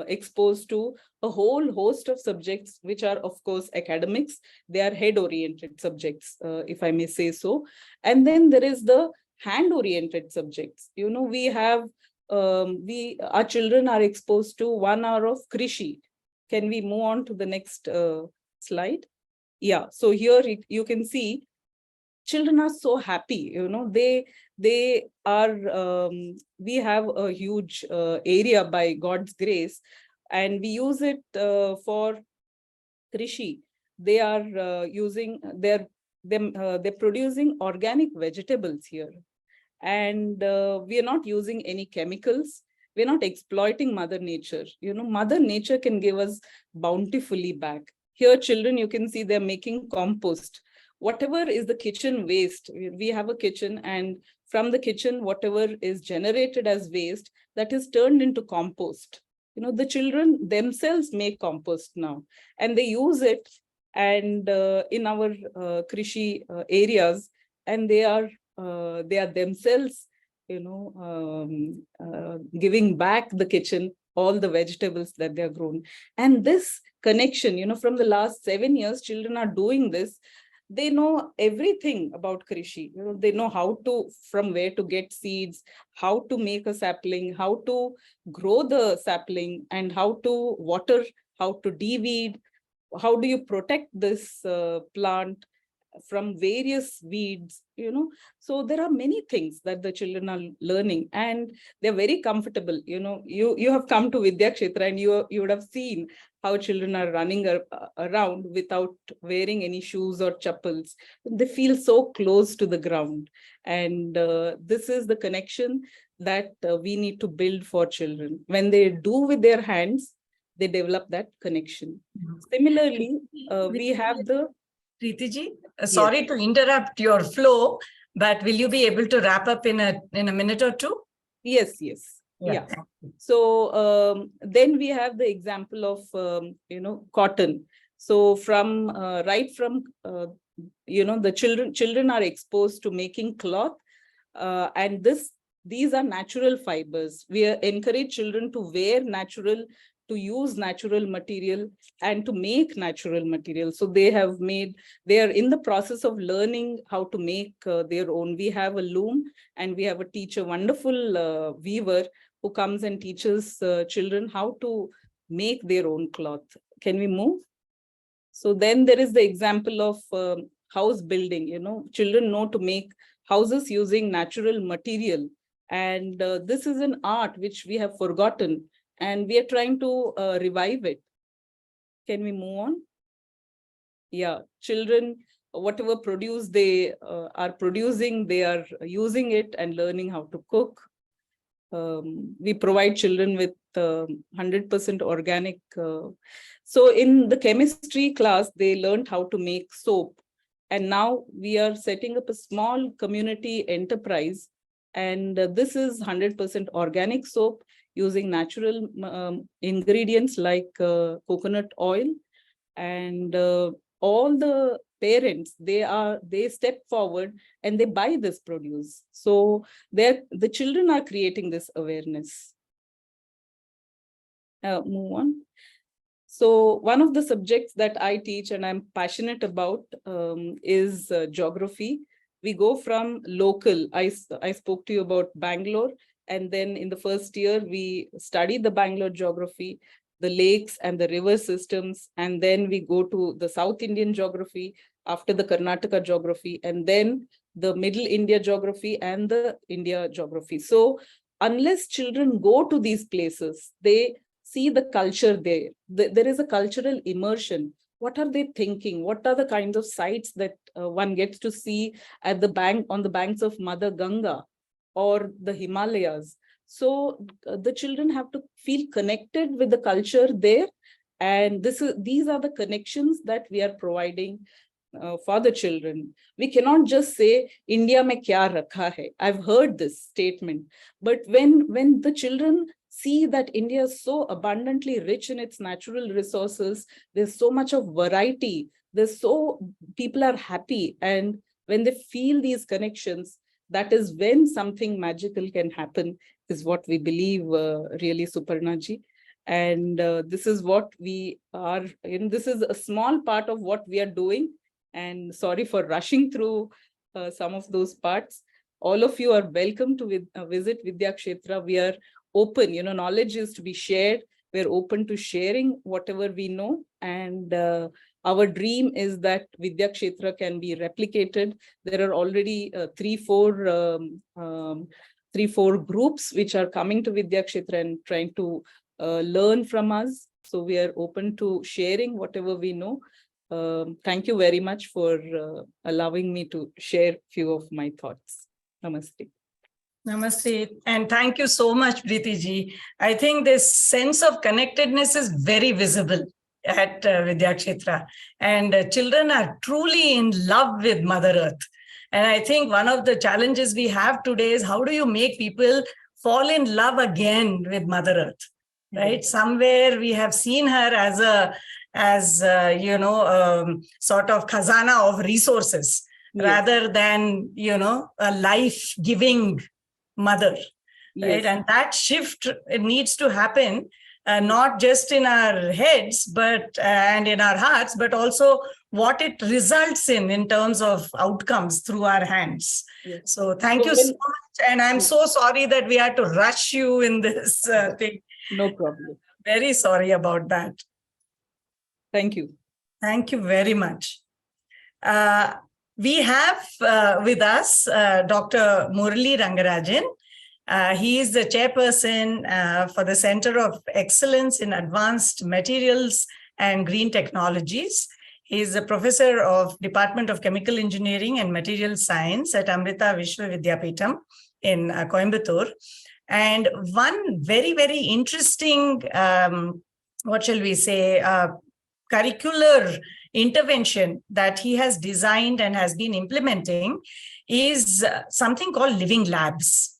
exposed to a whole host of subjects, which are, of course, academics. They are head-oriented subjects, if I may say so. And then there is the hand-oriented subjects. We have, our children are exposed to 1 hour of Krishi. Can we move on to the next slide? Yeah, so here you can see children are so happy, they are, we have a huge area by God's grace, and we use it for Krishi. They are they're producing organic vegetables here. And we are not using any chemicals. We're not exploiting Mother Nature. Mother Nature can give us bountifully back. Here, children, you can see they're making compost. Whatever is the kitchen waste, we have a kitchen, and from the kitchen, whatever is generated as waste, that is turned into compost. The children themselves make compost now, and they use it and in our Krishi areas, and they are themselves, giving back the kitchen all the vegetables that they are grown. And this connection, from the last 7 years, children are doing this. They know everything about Krishi. They know from where to get seeds, how to make a sapling, how to grow the sapling, and how to water, how to de-weed, how do you protect this plant. from various weeds, so there are many things that the children are learning, and they're very comfortable. You have come to Vidya Kshetra, and you would have seen how children are running around without wearing any shoes or chappals. They feel so close to the ground, and this is the connection that we need to build for children. When they do with their hands, they develop that connection. Similarly, we have the Preeti ji, sorry to interrupt your flow, but will you be able to wrap up in a minute or two? Yes. Yeah. So then we have the example of cotton. So from right from the children are exposed to making cloth, and these are natural fibers. We encourage children to wear natural, to use natural material, and to make natural material. So they are in the process of learning how to make their own. We have a loom, and we have a teacher, wonderful weaver, who comes and teaches children how to make their own cloth. Can we move? So then there is the example of house building. Children know to make houses using natural material. And this is an art which we have forgotten, and we are trying to revive it. Can we move on? Yeah, children, whatever produce they are producing, they are using it and learning how to cook. We provide children with 100% organic. So in the chemistry class, they learned how to make soap. And now we are setting up a small community enterprise. And this is 100% organic soap using natural ingredients like coconut oil. And all the parents, they step forward and they buy this produce. So the children are creating this awareness. Move on. So one of the subjects that I teach and I'm passionate about is geography. We go from local. I spoke to you about Bangalore, and then in the first year we study the Bangalore geography, the lakes and the river systems, and then we go to the South Indian geography, after the Karnataka geography, and then the Middle India geography and the India geography. So unless children go to these places, they see the culture there. There is a cultural immersion. What are they thinking? What are the kinds of sites that one gets to see at on the banks of Mother Ganga or the Himalayas? So the children have to feel connected with the culture there. And these are the connections that we are providing for the children. We cannot just say, India mein kya rakha hai. I've heard this statement. But when the children see that India is so abundantly rich in its natural resources, there's so much of variety, people are happy. And when they feel these connections, that is when something magical can happen, is what we believe, really, Suparna ji. And this is what we are, this is a small part of what we are doing. And sorry for rushing through some of those parts. All of you are welcome to visit Vidya Kshetra. We are open, knowledge is to be shared. We're open to sharing whatever we know. And our dream is that Vidya Kshetra can be replicated. There are already 3-4 groups which are coming to Vidya Kshetra and trying to learn from us. So we are open to sharing whatever we know. Thank you very much for allowing me to share few of my thoughts. Namaste. Namaste. And thank you so much, Preeti ji. I think this sense of connectedness is very visible at Vidya Kshetra. And children are truly in love with Mother Earth. And I think one of the challenges we have today is how do you make people fall in love again with Mother Earth, right? Somewhere we have seen her as sort of khazana of resources, rather than, a life-giving mother, right? And that shift, it needs to happen, not just in our heads, and in our hearts, but also what it results in terms of outcomes through our hands. So thank you so much. And I'm so sorry that we had to rush you in this thing. No problem. Very sorry about that. Thank you. Thank you very much. We have with us Dr. Murali Rangarajan. He is the chairperson for the Center of Excellence in Advanced Materials and Green Technologies. He is a professor of Department of Chemical Engineering and Material Science at Amrita Vishwa Vidyapeetham in Coimbatore. And one very, very interesting, what shall we say, curricular intervention that he has designed and has been implementing is something called living labs.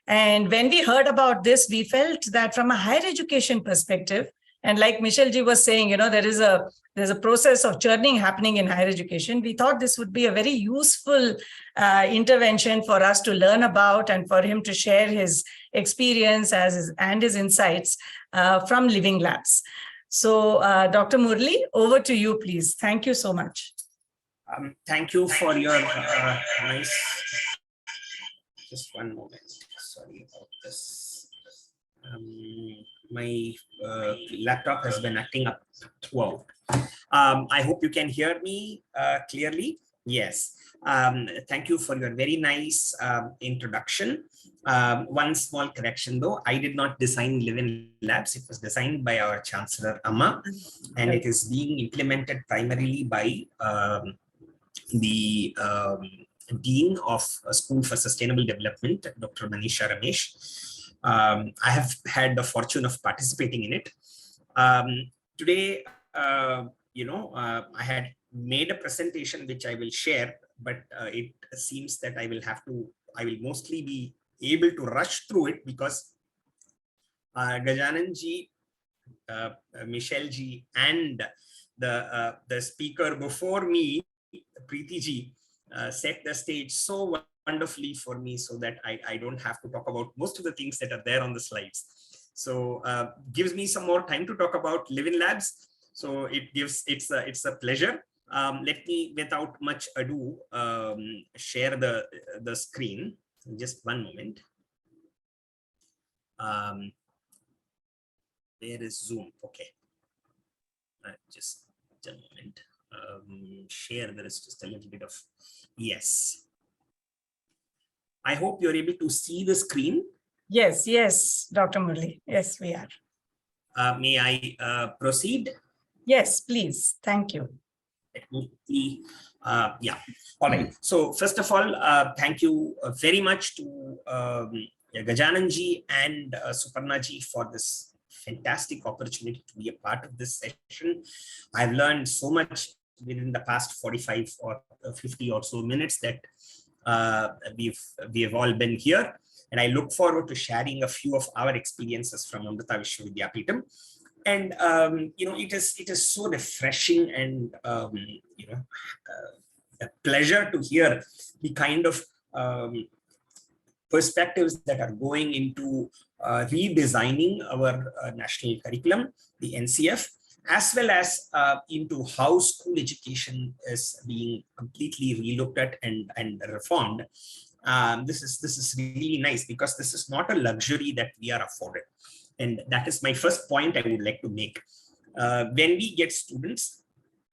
And when we heard about this, we felt that from a higher education perspective, and like Michelle ji was saying, you know, there's a process of churning happening in higher education. We thought this would be a very useful intervention for us to learn about and for him to share his experience and his insights from living labs. So, Dr. Murali, over to you, please. Thank you so much. Thank you for your nice. Just one moment. Sorry about this. My laptop has been acting up throughout. I hope you can hear me clearly. Yes. Thank you for your very nice introduction. One small correction though, I did not design Live-in Labs. It was designed by our Chancellor Amma, and it is being implemented primarily by the Dean of School for Sustainable Development, Dr. Manisha Ramesh. I have had the fortune of participating in it. Today, I had made a presentation which I will share, but it seems that I will mostly be able to rush through it because Gajanan ji, Michelle ji, and the speaker before me, Preeti ji, set the stage so wonderfully for me so that I don't have to talk about most of the things that are there on the slides. So gives me some more time to talk about Live-in Labs. So it's a pleasure. Let me, without much ado, share the screen. Just one moment. Where is Zoom? Okay. Just a moment. Share. There is just a little bit of yes. I hope you're able to see the screen. Yes, Dr. Murali. Yes, we are. May I proceed? Yes, please. Thank you. Let me see. Yeah. All right. So first of all, thank you very much to Gajanan ji and Suparna ji for this fantastic opportunity to be a part of this session. I've learned so much within the past 45 or 50 or so minutes that we have all been here, and I look forward to sharing a few of our experiences from Amrita Vishwa Vidyapeetham. And it is so refreshing and a pleasure to hear the kind of perspectives that are going into redesigning our national curriculum, the NCF, as well as into how school education is being completely relooked at and reformed. This is really nice because this is not a luxury that we are afforded. And that is my first point I would like to make. When we get students,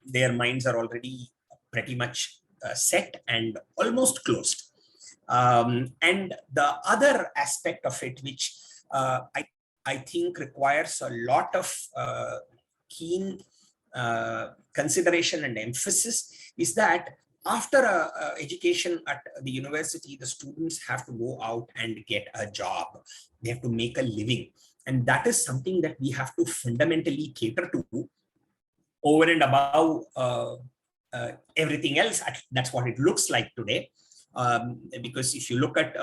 their minds are already pretty much set and almost closed. And the other aspect of it, which I think requires a lot of keen consideration and emphasis, is that after education at the university, the students have to go out and get a job. They have to make a living. And that is something that we have to fundamentally cater to over and above everything else. That's what it looks like today. Because if you look at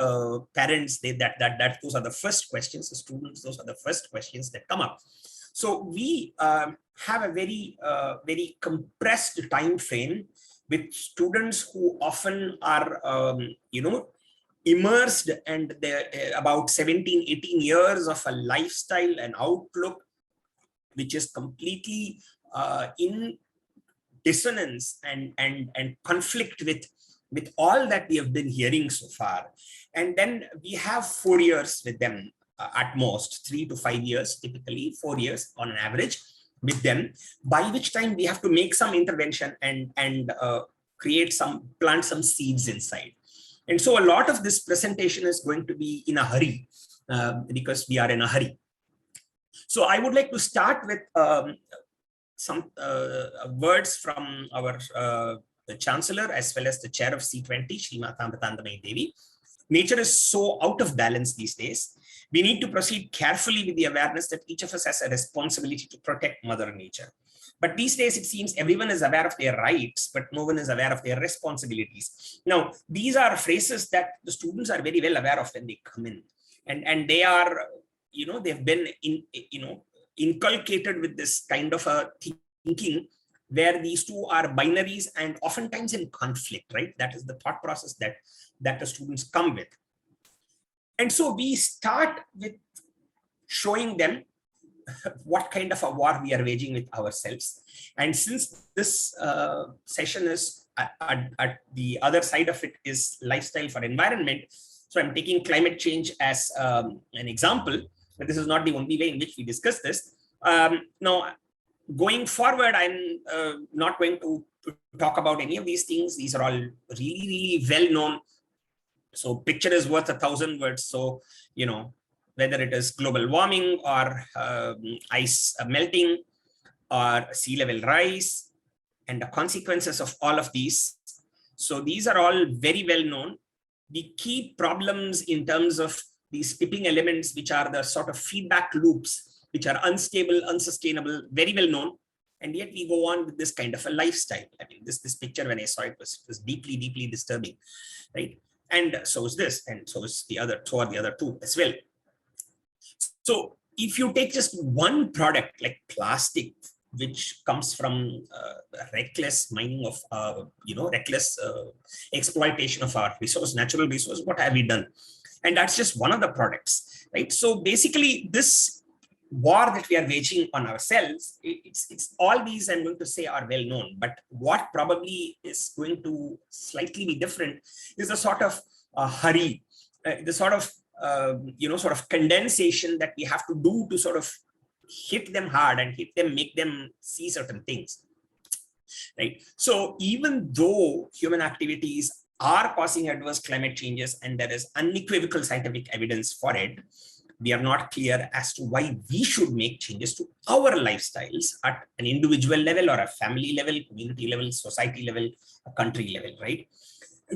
parents, those are the first questions. The students, those are the first questions that come up. So we have a very compressed time frame with students who often are immersed, and they're about 17, 18 years of a lifestyle and outlook which is completely in dissonance and conflict with all that we have been hearing so far. And then we have 4 years with them, at most 3 to 5 years, typically 4 years on an average with them, by which time we have to make some intervention and plant some seeds inside. And so a lot of this presentation is going to be in a hurry because we are in a hurry. So I would like to start with some words from our the Chancellor as well as the Chair of C20, Srimati Amritandamayi Devi. Nature is so out of balance these days. We need to proceed carefully with the awareness that each of us has a responsibility to protect Mother Nature. But these days, it seems everyone is aware of their rights, but no one is aware of their responsibilities. Now, these are phrases that the students are very well aware of when they come in. And they are, they've been, inculcated with this kind of a thinking where these two are binaries and oftentimes in conflict, right? That is the thought process that the students come with. And so we start with showing them what kind of a war we are waging with ourselves. And since this session is at the other side of it is lifestyle for environment, so I'm taking climate change as an example, but this is not the only way in which we discuss this. Now, going forward, I'm not going to talk about any of these things. These are all really, really well known. So picture is worth 1,000 words. So, whether it is global warming or ice melting or sea level rise and the consequences of all of these. So these are all very well known. The key problems in terms of these tipping elements, which are the sort of feedback loops, which are unstable, unsustainable, very well known. And yet we go on with this kind of a lifestyle. I mean, this picture, when I saw it, was deeply, deeply disturbing, right? And so is this, and so is the other, so are the other two as well. So if you take just one product like plastic, which comes from reckless mining of, reckless exploitation of our resource, natural resource, what have we done? And that's just one of the products, right? So basically this war that we are waging on ourselves, it's all these I'm going to say are well known, but what probably is going to slightly be different is the sort of hurry, the sort of sort of condensation that we have to do to sort of hit them hard and make them see certain things, right? So even though human activities are causing adverse climate changes and there is unequivocal scientific evidence for it, we are not clear as to why we should make changes to our lifestyles at an individual level or a family level, community level, society level, a country level, right?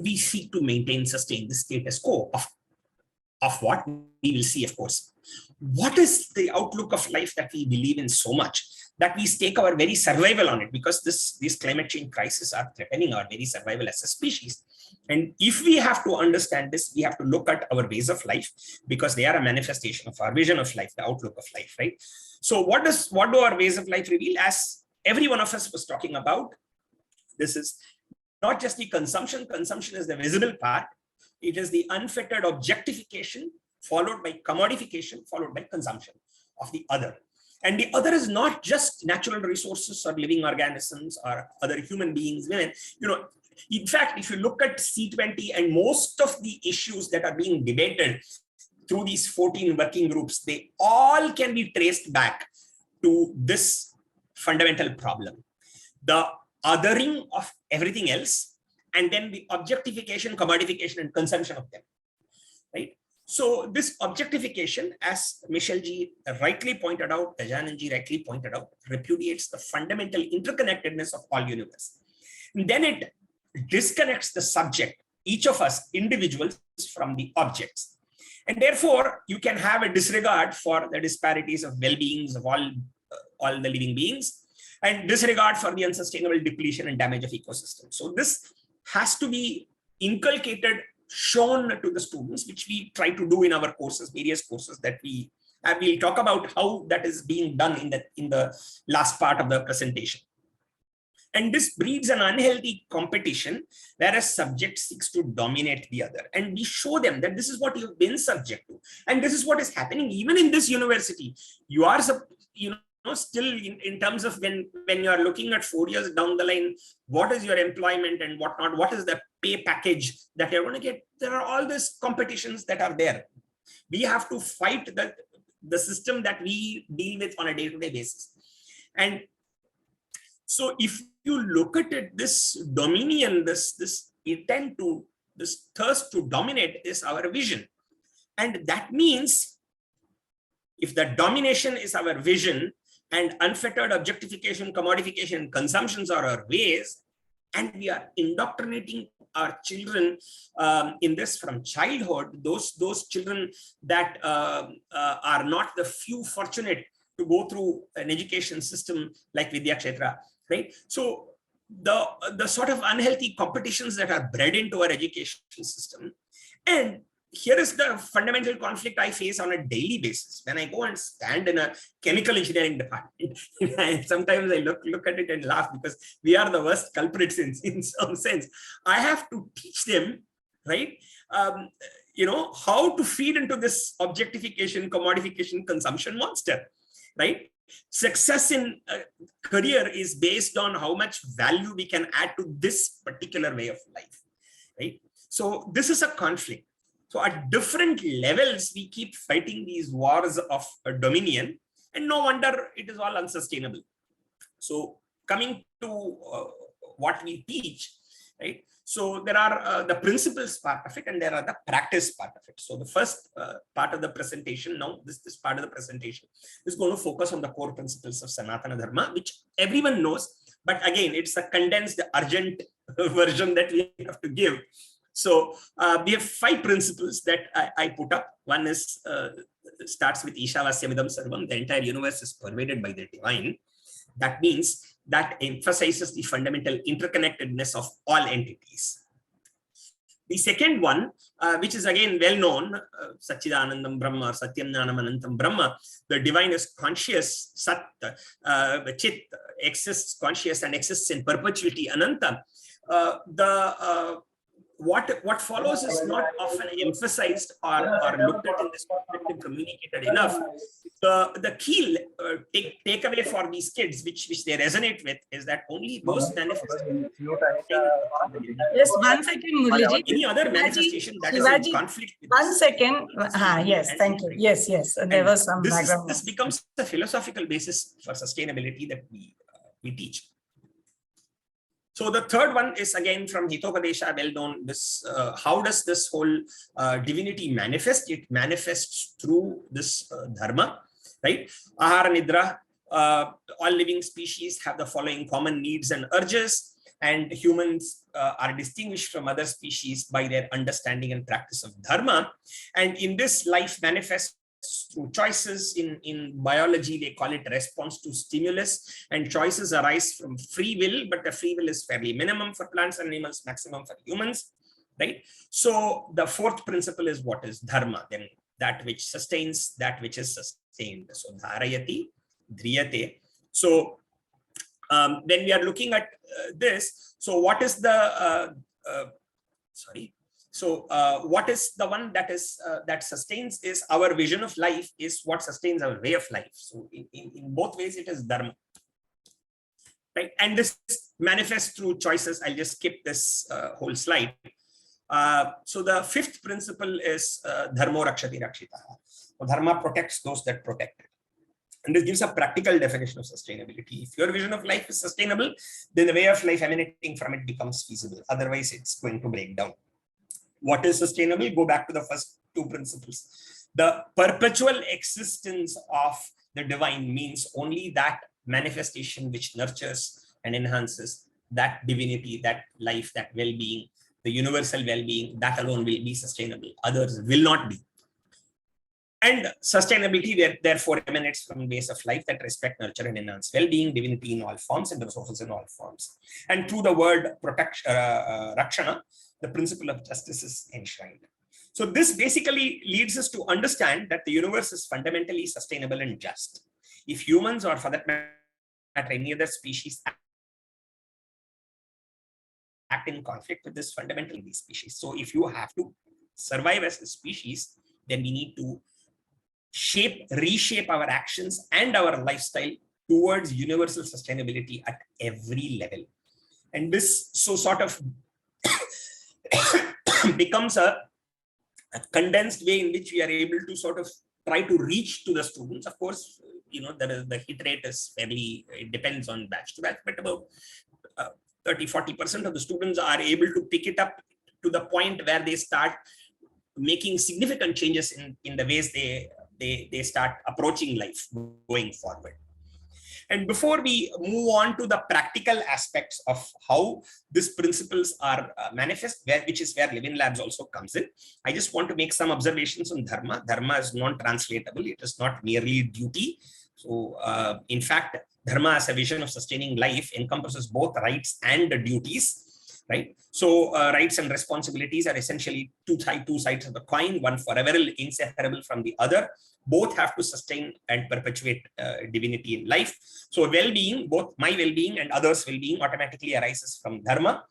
We seek to maintain, sustain the status quo of what we will see, of course. What is the outlook of life that we believe in so much that we stake our very survival on it? Because these climate change crises are threatening our very survival as a species. And if we have to understand this, we have to look at our ways of life because they are a manifestation of our vision of life, the outlook of life, right? So what do our ways of life reveal? As every one of us was talking about, this is not just the consumption. Consumption is the visible part. It is the unfettered objectification followed by commodification, followed by consumption of the other. And the other is not just natural resources or living organisms or other human beings, women. In fact, if you look at C20 and most of the issues that are being debated through these 14 working groups, they all can be traced back to this fundamental problem. The othering of everything else, and then the objectification, commodification, and consumption of them, right? So this objectification, as Michel G rightly pointed out, Tejanan Ji rightly pointed out, repudiates the fundamental interconnectedness of all universe. And then it disconnects the subject, each of us individuals, from the objects. And therefore, you can have a disregard for the disparities of well-beings of all the living beings, and disregard for the unsustainable depletion and damage of ecosystems. So this has to be inculcated, shown to the students, which we try to do in our courses, various courses that we have. We'll talk about how that is being done in the last part of the presentation. And this breeds an unhealthy competition where a subject seeks to dominate the other. And we show them that this is what you've been subject to. And this is what is happening even in this university. You are, still in terms of when you are looking at 4 years down the line, what is your employment and whatnot, what is the pay package that you're going to get? There are all these competitions that are there. We have to fight the system that we deal with on a day-to-day basis. And So if you look at it, this dominion, this intent to, this thirst to dominate is our vision. And that means if the domination is our vision and unfettered objectification, commodification, consumptions are our ways, and we are indoctrinating our children in this from childhood, those children that are not the few fortunate to go through an education system like Vidya Kshetra, right? So the sort of unhealthy competitions that are bred into our education system. And here is the fundamental conflict I face on a daily basis. When I go and stand in a chemical engineering department, sometimes I look at it and laugh, because we are the worst culprits in some sense. I have to teach them, right, how to feed into this objectification, commodification, consumption monster, right? Success in a career is based on how much value we can add to this particular way of life, right? So this is a conflict. So at different levels, we keep fighting these wars of dominion, and no wonder it is all unsustainable. So coming to what we teach, right? So there are the principles part of it, and there are the practice part of it. So the first part of the presentation, now this part of the presentation is going to focus on the core principles of Sanatana Dharma, which everyone knows, but again, it's a condensed, urgent version that we have to give. So we have 5 principles that I put up. One is starts with Ishavasyamidam Sarvam. The entire universe is pervaded by the divine. That means that emphasizes the fundamental interconnectedness of all entities. The second one, which is again well known, Satchidanandam Brahma, Satyam Jnanam Anantam Brahma, the divine is conscious, Sat, Chit exists, conscious, and exists in perpetuity, Ananta. What follows is not often emphasized or looked at in this perspective, communicated enough. The key takeaway for these kids, which they resonate with, is that only those manifestations. Yes, 1 second, Murliji. Any other manifestation that is in conflict with 1 second. Yes, thank you. Yes. There was some background. This becomes the philosophical basis for sustainability that we teach. So the third one is again from Hitopadesha, well known. This how does this whole divinity manifest? It manifests through this dharma, right? Ahara Nidra. All living species have the following common needs and urges, and humans are distinguished from other species by their understanding and practice of dharma. And in this, life manifests through choices. In biology, they call it response to stimulus, and choices arise from free will, but the free will is fairly minimum for plants and animals, maximum for humans, right? So the fourth principle is what is dharma, then that which sustains, that which is sustained. So dharayati, dhriyate. So when we are looking at this, so what is the So what is the one that is that sustains is our vision of life, is what sustains our way of life. So in both ways, it is dharma, right? And this manifests through choices. I'll just skip this whole slide. So the fifth principle is dharmo rakshati rakshitaha. So dharma protects those that protect it. And this gives a practical definition of sustainability. If your vision of life is sustainable, then the way of life emanating from it becomes feasible. Otherwise, it's going to break down. What is sustainable? Go back to the first 2 principles. The perpetual existence of the divine means only that manifestation which nurtures and enhances that divinity, that life, that well-being, the universal well-being, that alone will be sustainable. Others will not be. And sustainability therefore emanates from ways of life that respect, nurture, and enhance well-being, divinity in all forms, and resources in all forms. And through the word protection, rakshana, the principle of justice is enshrined. So this basically leads us to understand that the universe is fundamentally sustainable and just. If humans, or for that matter any other species, act in conflict with this fundamentally these species. So if you have to survive as a species, then we need to reshape our actions and our lifestyle towards universal sustainability at every level. And this so sort of becomes a condensed way in which we are able to sort of try to reach to the students. Of course, the hit rate is fairly, it depends on batch to batch, but about 30-40% of the students are able to pick it up to the point where they start making significant changes in the ways they start approaching life going forward. And before we move on to the practical aspects of how these principles are manifest, which is where Live-in Labs also comes in, I just want to make some observations on dharma. Dharma is non-translatable. It is not merely duty. So in fact, dharma as a vision of sustaining life encompasses both rights and duties, right? So rights and responsibilities are essentially two sides of the coin, one forever inseparable from the other. Both have to sustain and perpetuate divinity in life. So well-being, both my well-being and others' well-being, automatically arises from dharma.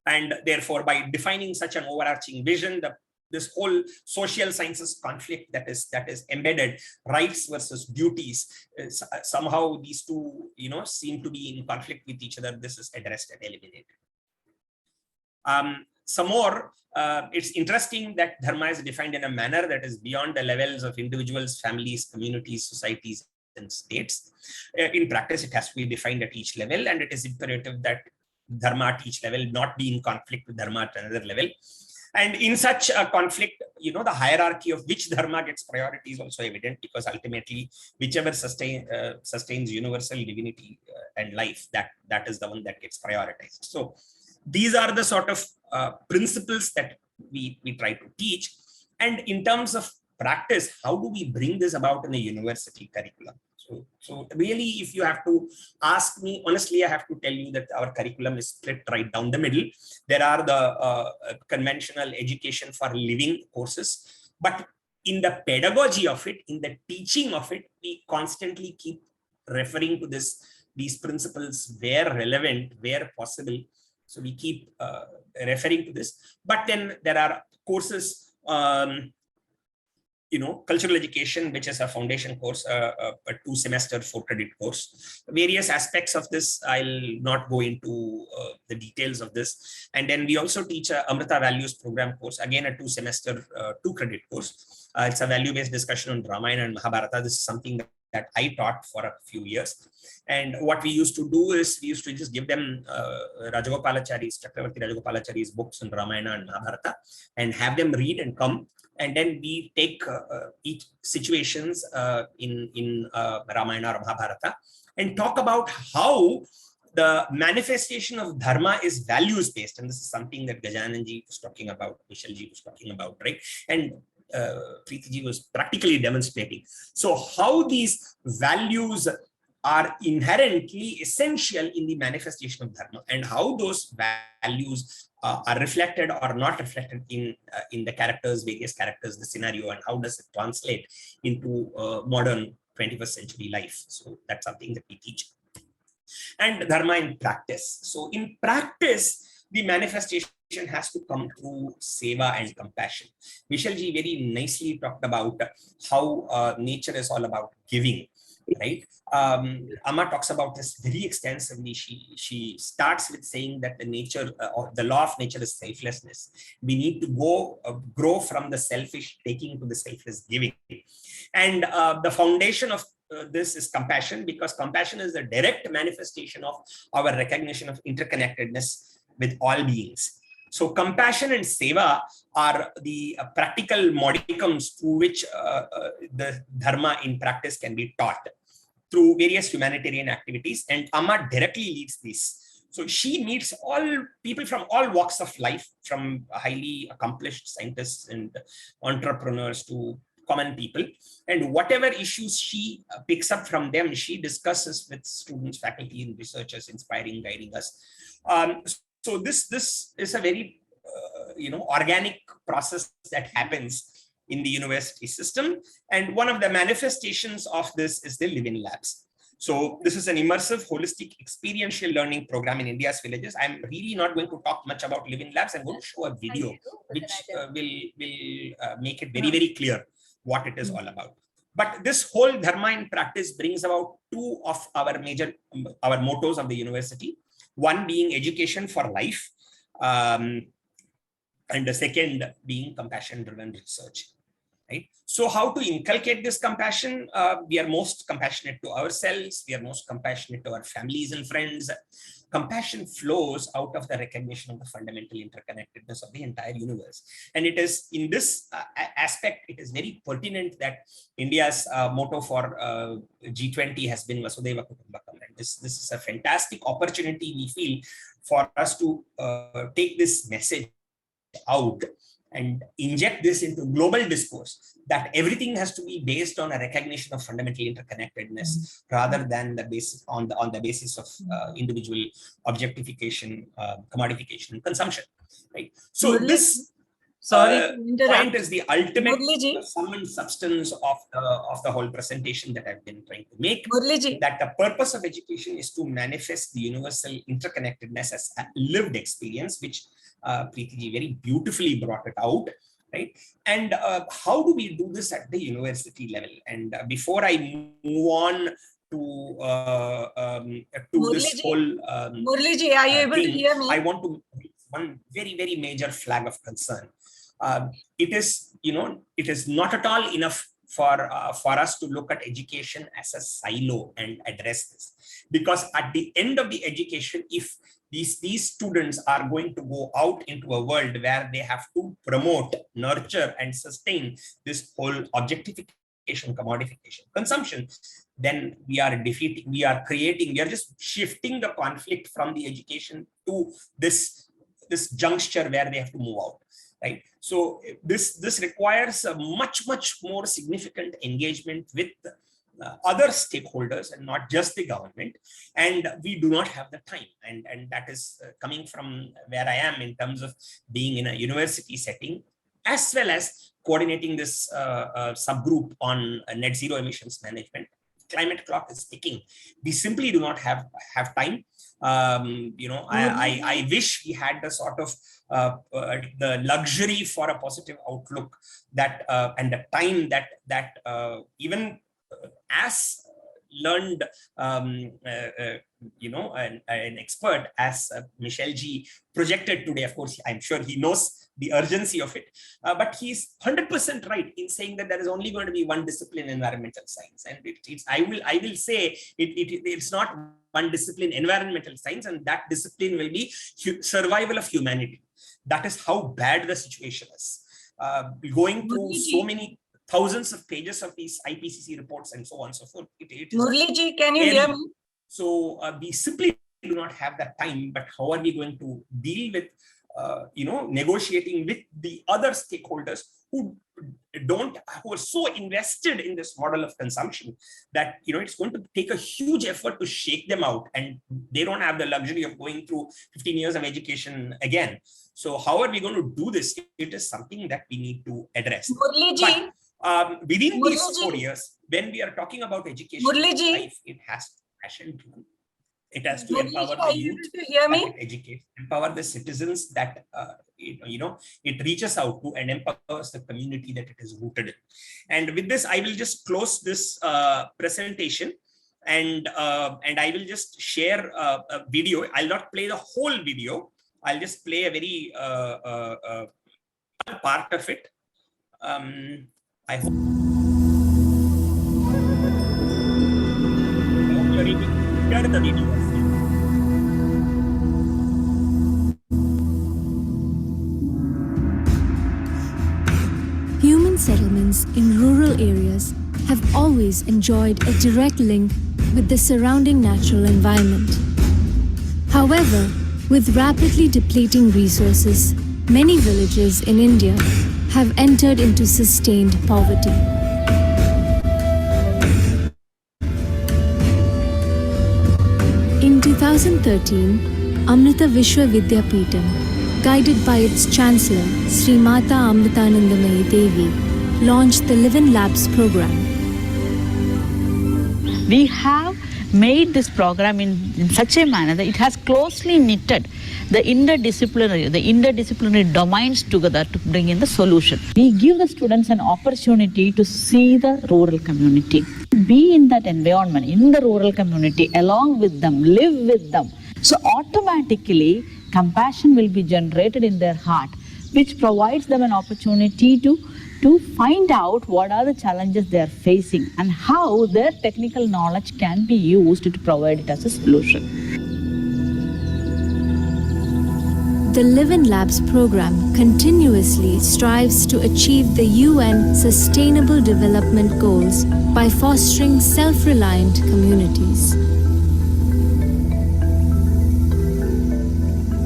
And therefore, by defining such an overarching vision, this whole social sciences conflict that is embedded, rights versus duties, somehow these two seem to be in conflict with each other. This is addressed and eliminated. Some more, it's interesting that dharma is defined in a manner that is beyond the levels of individuals, families, communities, societies, and states. In practice, it has to be defined at each level, and it is imperative that dharma at each level not be in conflict with dharma at another level. And in such a conflict, the hierarchy of which dharma gets priority is also evident, because ultimately, whichever sustains universal divinity and life, that is the one that gets prioritized. So these are the sort of principles that we try to teach. And in terms of practice, how do we bring this about in a university curriculum? So really, if you have to ask me, honestly, I have to tell you that our curriculum is split right down the middle. There are the conventional education for living courses, but in the pedagogy of it, in the teaching of it, we constantly keep referring to these principles where relevant, where possible. So we keep referring to this. But then there are courses, cultural education, which is a foundation course, a 2-semester 4-credit course. Various aspects of this, I'll not go into the details of this. And then we also teach a Amrita Values program course, again a 2-semester 2-credit course. It's a value-based discussion on Ramayana and Mahabharata. This is something that I taught for a few years. And what we used to do is we used to just give them Chakravarti Rajagopalachari's books on Ramayana and Mahabharata and have them read and come. And then we take each situations in Ramayana or Mahabharata and talk about how the manifestation of dharma is values based. And this is something that Gajananji was talking about, Vishalji was talking about, right? And Preetiji was practically demonstrating. So how these values are inherently essential in the manifestation of dharma, and how those values are reflected or not reflected in the characters, various characters, the scenario, and how does it translate into modern 21st century life. So that's something that we teach. And dharma in practice. So in practice, the manifestation has to come through seva and compassion. Vishalji very nicely talked about how nature is all about giving, right? Amma talks about this very extensively. She starts with saying that the nature or the law of nature is selflessness. We need to grow from the selfish taking to the selfless giving. And the foundation of this is compassion, because compassion is the direct manifestation of our recognition of interconnectedness with all beings. So compassion and seva are the practical modicums through which the dharma in practice can be taught through various humanitarian activities. And Amma directly leads this. So she meets all people from all walks of life, from highly accomplished scientists and entrepreneurs to common people. And whatever issues she picks up from them, she discusses with students, faculty, and researchers, inspiring, guiding us. So this is a very organic process that happens in the university system. And one of the manifestations of this is the Live-in Labs. So this is an immersive, holistic, experiential learning program in India's villages. I'm really not going to talk much about Live-in Labs. I'm going to show a video which will make it very, very clear what it is all about. But this whole dharma in practice brings about two of our mottos of the university. One being education for life, and the second being compassion-driven research. right? So how to inculcate this compassion? We are most compassionate to ourselves. We are most compassionate to our families and friends. Compassion flows out of the recognition of the fundamental interconnectedness of the entire universe. And it is in this aspect, it is very pertinent that India's motto for G20 has been Vasudhaiva Kutumbakam. And this is a fantastic opportunity, we feel, for us to take this message out and inject this into global discourse, that everything has to be based on a recognition of fundamental interconnectedness rather than the basis on the basis of individual objectification, commodification, and consumption. Right. So this point is the ultimate sum and substance of the whole presentation that I've been trying to make. That the purpose of education is to manifest the universal interconnectedness as a lived experience, which Preeti ji very beautifully brought it out, right? And how do we do this at the university level? And before I move on to this whole Murli ji, are you able to hear me? I want to raise one very, very major flag of concern. It is not at all enough for us to look at education as a silo and address this, because at the end of the education, if these students are going to go out into a world where they have to promote, nurture, and sustain this whole objectification, commodification, consumption, then we are just shifting the conflict from the education to this juncture where they have to move out. Right. So this requires a much more significant engagement with other stakeholders and not just the government. And we do not have the time. And that is coming from where I am in terms of being in a university setting, as well as coordinating this subgroup on net zero emissions management. Climate clock is ticking. We simply do not have time. I wish we had the sort of the luxury for a positive outlook that and the time that even as learned an expert as Michel G projected today. Of course, I'm sure he knows the urgency of it, but he's 100% right in saying that there is only going to be one discipline, environmental science, and I will say it's not one discipline, environmental science, and that discipline will be survival of humanity. That is how bad the situation is. Going through so many thousands of pages of these IPCC reports and so on and so forth. Murli ji, can you hear me? So we simply do not have that time, but how are we going to deal with negotiating with the other stakeholders who are so invested in this model of consumption that it's going to take a huge effort to shake them out, and they don't have the luxury of going through 15 years of education again. So how are we going to do this? It is something that we need to address. Murli ji, within these 4 years, when we are talking about education, life, it has passion to them. It has to empower the youth, educate, empower the citizens that it reaches out to and empowers the community that it is rooted in. And with this, I will just close this presentation, and I will just share a video. I'll not play the whole video. I'll just play a very part of it. I hope you're able to hear the video. Human settlements in rural areas have always enjoyed a direct link with the surrounding natural environment. However, with rapidly depleting resources, many villages in India have entered into sustained poverty. In 2013, Amrita Vishwa Vidyapeetham, guided by its Chancellor, Srimata Amritanandamayi Devi, launched the Live in Labs program. We have made this program in such a manner that it has closely knitted the interdisciplinary domains together to bring in the solution. We give the students an opportunity to see the rural community, be in that environment, in the rural community, along with them, live with them. So automatically, compassion will be generated in their heart, which provides them an opportunity to to find out what are the challenges they are facing and how their technical knowledge can be used to provide it as a solution. The Live in Labs program continuously strives to achieve the UN Sustainable Development Goals by fostering self-reliant communities.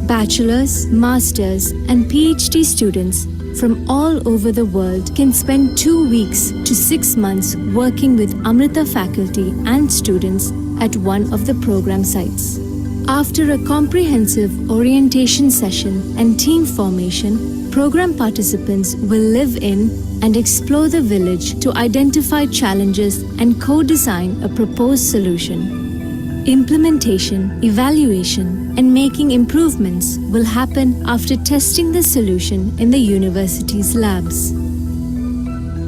Bachelor's, master's, and PhD students from all over the world can spend 2 weeks to 6 months working with Amrita faculty and students at one of the program sites. After a comprehensive orientation session and team formation, program participants will live in and explore the village to identify challenges and co-design a proposed solution. Implementation, evaluation, and making improvements will happen after testing the solution in the university's labs.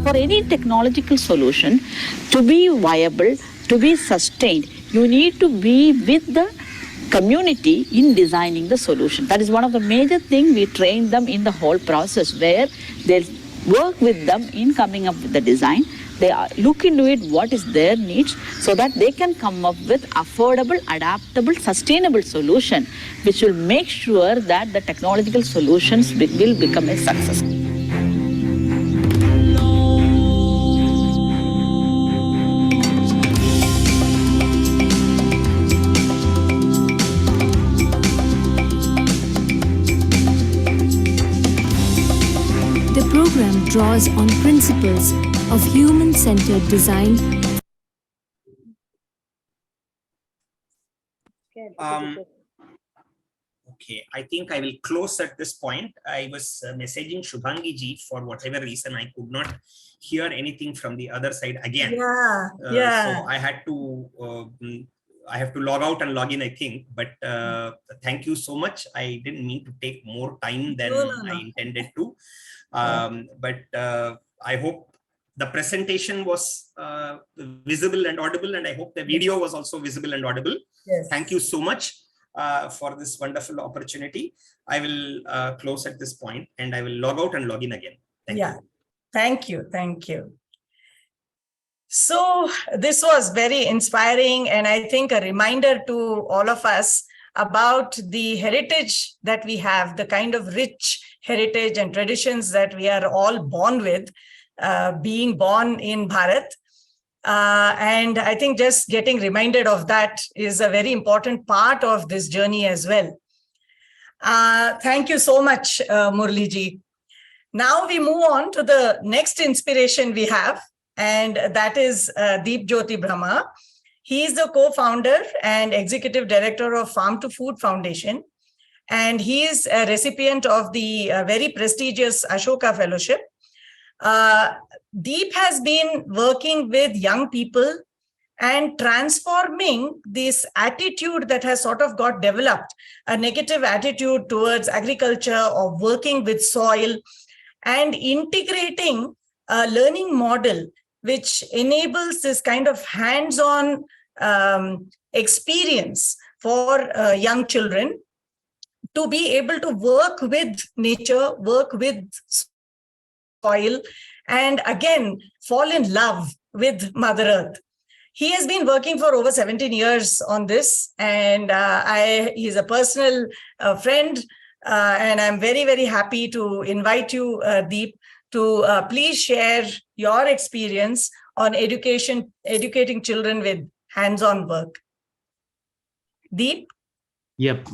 For any technological solution to be viable, to be sustained, you need to be with the community in designing the solution. That is one of the major things we train them in the whole process, where they'll work with them in coming up with the design. They look into it, what is their needs, so that they can come up with affordable, adaptable, sustainable solution, which will make sure that the technological solutions will become a success. The program draws on principles of human-centered design. Okay, I think I will close at this point. I was messaging Shubhangi ji, for whatever reason I could not hear anything from the other side again. So I had to I have to log out and log in, I think, but thank you so much. I didn't mean to take more time than I intended to, but I hope the presentation was visible and audible, and I hope the video was also visible and audible. Yes. Thank you so much for this wonderful opportunity. I will close at this point, and I will log out and log in again. Thank you. Thank you. Thank you. So this was very inspiring, and I think a reminder to all of us about the heritage that we have, the kind of rich heritage and traditions that we are all born with, being born in Bharat. And I think just getting reminded of that is a very important part of this journey as well. Thank you so much, Murli ji. Now we move on to the next inspiration we have, and that is Deep Jyoti Brahma. He is the co-founder and executive director of Farm to Food Foundation, and he is a recipient of the very prestigious Ashoka Fellowship. Deep has been working with young people and transforming this attitude that has sort of got developed, a negative attitude towards agriculture or working with soil, and integrating a learning model which enables this kind of hands-on experience for young children to be able to work with nature, work with soil, and again, fall in love with Mother Earth. He has been working for over 17 years on this, and he's a personal friend, and I'm very, very happy to invite you, Deep, to please share your experience on educating children with hands-on work. Deep? Yep.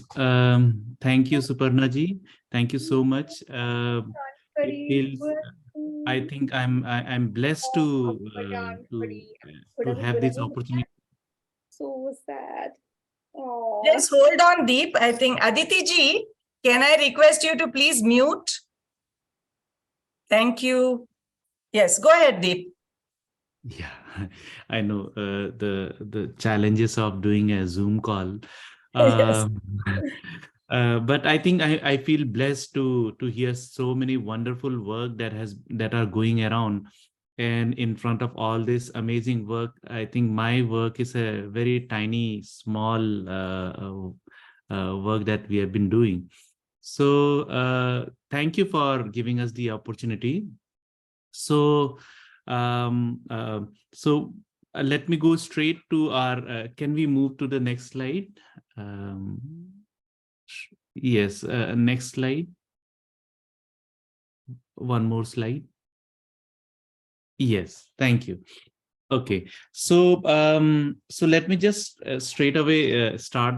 Thank you, Suparna ji. Thank you so much. It feels, I think I'm blessed to have this opportunity. So sad. Just hold on, Deep. I think Aditi ji, can I request you to please mute? Thank you. Yes, go ahead, Deep. Yeah, I know the challenges of doing a Zoom call. Yes. But I think I feel blessed to hear so many wonderful work that are going around, and in front of all this amazing work, I think my work is a very tiny, small work that we have been doing. So thank you for giving us the opportunity. So, let me go straight to our, can we move to the next slide? Yes, next slide. One more slide. Yes, thank you. Okay, so let me just straight away start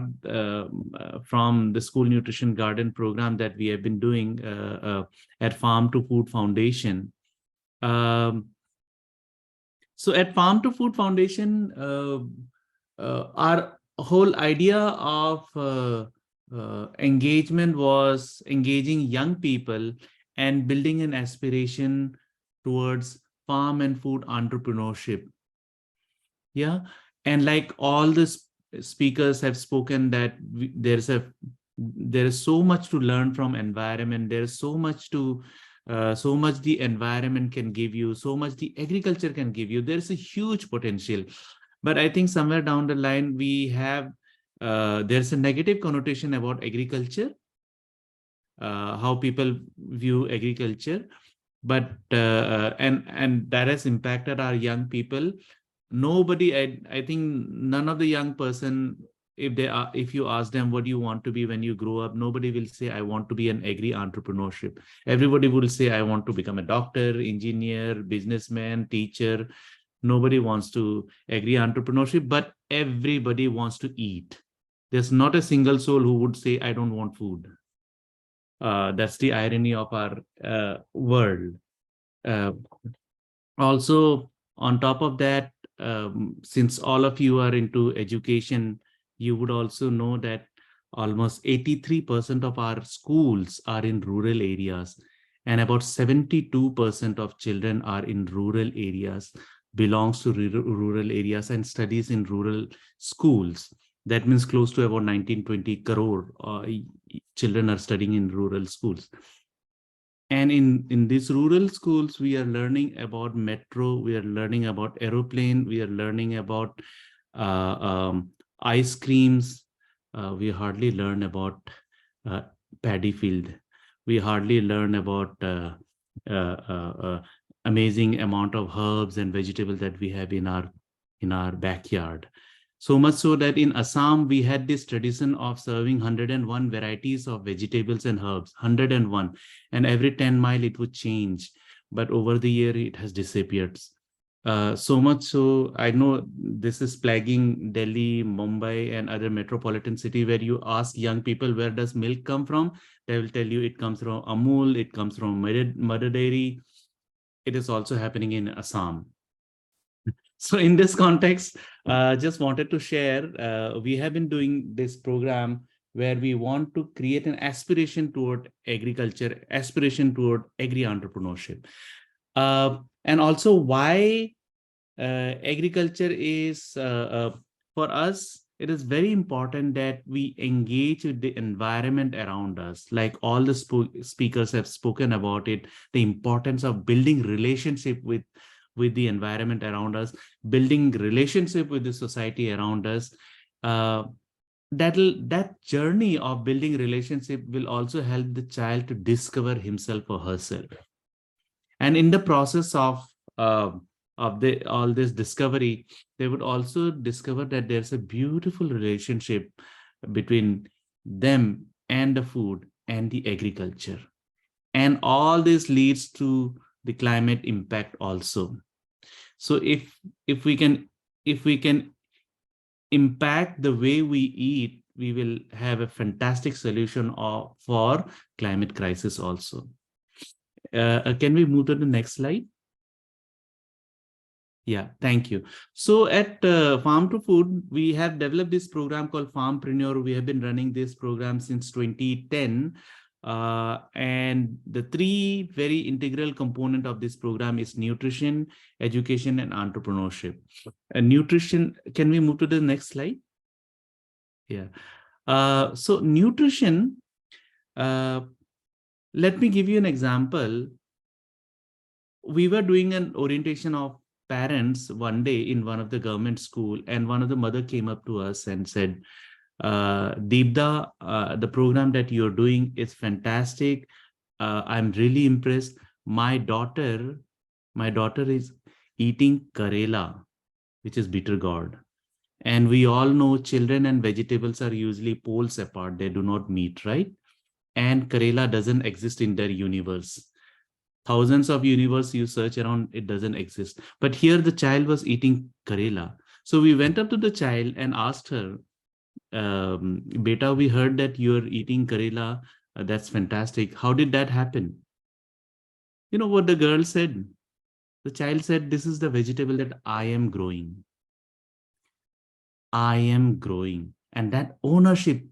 from the School Nutrition Garden program that we have been doing at Farm to Food Foundation. So at Farm to Food Foundation, our whole idea of engagement was engaging young people and building an aspiration towards farm and food entrepreneurship. Yeah, and like all the speakers have spoken that there is so much to learn from environment. There is so much to so much the environment can give you, so much the agriculture can give you. There is a huge potential, but I think somewhere down the line we have there's a negative connotation about agriculture, how people view agriculture, but and that has impacted our young people. Nobody, I think none of the young person, if you ask them what do you want to be when you grow up, nobody will say I want to be an agri entrepreneurship. Everybody will say I want to become a doctor, engineer, businessman, teacher. Nobody wants to agri entrepreneurship, but everybody wants to eat. There's not a single soul who would say I don't want food. That's the irony of our world. Also, on top of that, since all of you are into education, you would also know that almost 83% of our schools are in rural areas, and about 72% of children are in rural areas, belongs to rural areas and studies in rural schools. That means close to about 19-20 crore children are studying in rural schools. And in these rural schools, we are learning about metro, we are learning about aeroplane, we are learning about ice creams. We hardly learn about paddy field. We hardly learn about amazing amount of herbs and vegetables that we have in our backyard. So much so that in Assam, we had this tradition of serving 101 varieties of vegetables and herbs, 101. And every 10 miles it would change. But over the year, it has disappeared. So much so, I know this is plaguing Delhi, Mumbai, and other metropolitan city where you ask young people, where does milk come from? They will tell you it comes from Amul, it comes from Mother Dairy. It is also happening in Assam. So in this context, just wanted to share, we have been doing this program where we want to create an aspiration toward agriculture, aspiration toward agri-entrepreneurship. And also why agriculture is, for us, it is very important that we engage with the environment around us. Like all the speakers have spoken about it, the importance of building relationship with the environment around us, building relationship with the society around us. That journey of building relationship will also help the child to discover himself or herself. And in the process of all this discovery, they would also discover that there's a beautiful relationship between them and the food and the agriculture. And all this leads to the climate impact also. So if we can impact the way we eat, we will have a fantastic solution for climate crisis also. Can we move to the next slide? Yeah, thank you. So at Farm to Food, we have developed this program called Farmpreneur. We have been running this program since 2010. And the three very integral component of this program is nutrition, education, and entrepreneurship. Nutrition, can we move to the next slide? Yeah. So nutrition, let me give you an example. We were doing an orientation of parents one day in one of the government school, and one of the mother came up to us and said, Deepda, the program that you're doing is fantastic. I'm really impressed. My daughter My daughter is eating karela, which is bitter gourd. And we all know children and vegetables are usually poles apart. They do not meet, right? And karela doesn't exist in their universe. Thousands of universe you search around, it doesn't exist. But here the child was eating karela. So we went up to the child and asked her, Beta, we heard that you're eating karela. That's fantastic. How did that happen? You know what the girl said? The child said, this is the vegetable that I am growing. I am growing. And that ownership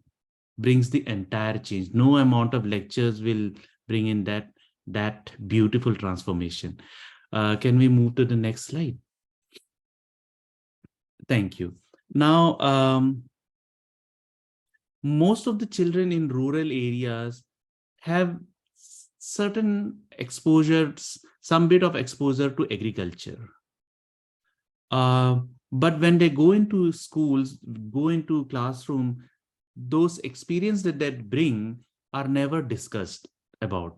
brings the entire change. No amount of lectures will bring in that beautiful transformation. Can we move to the next slide? Thank you. Now, most of the children in rural areas have certain exposures, some bit of exposure to agriculture. But when they go into schools, go into classroom, those experiences that they bring are never discussed about.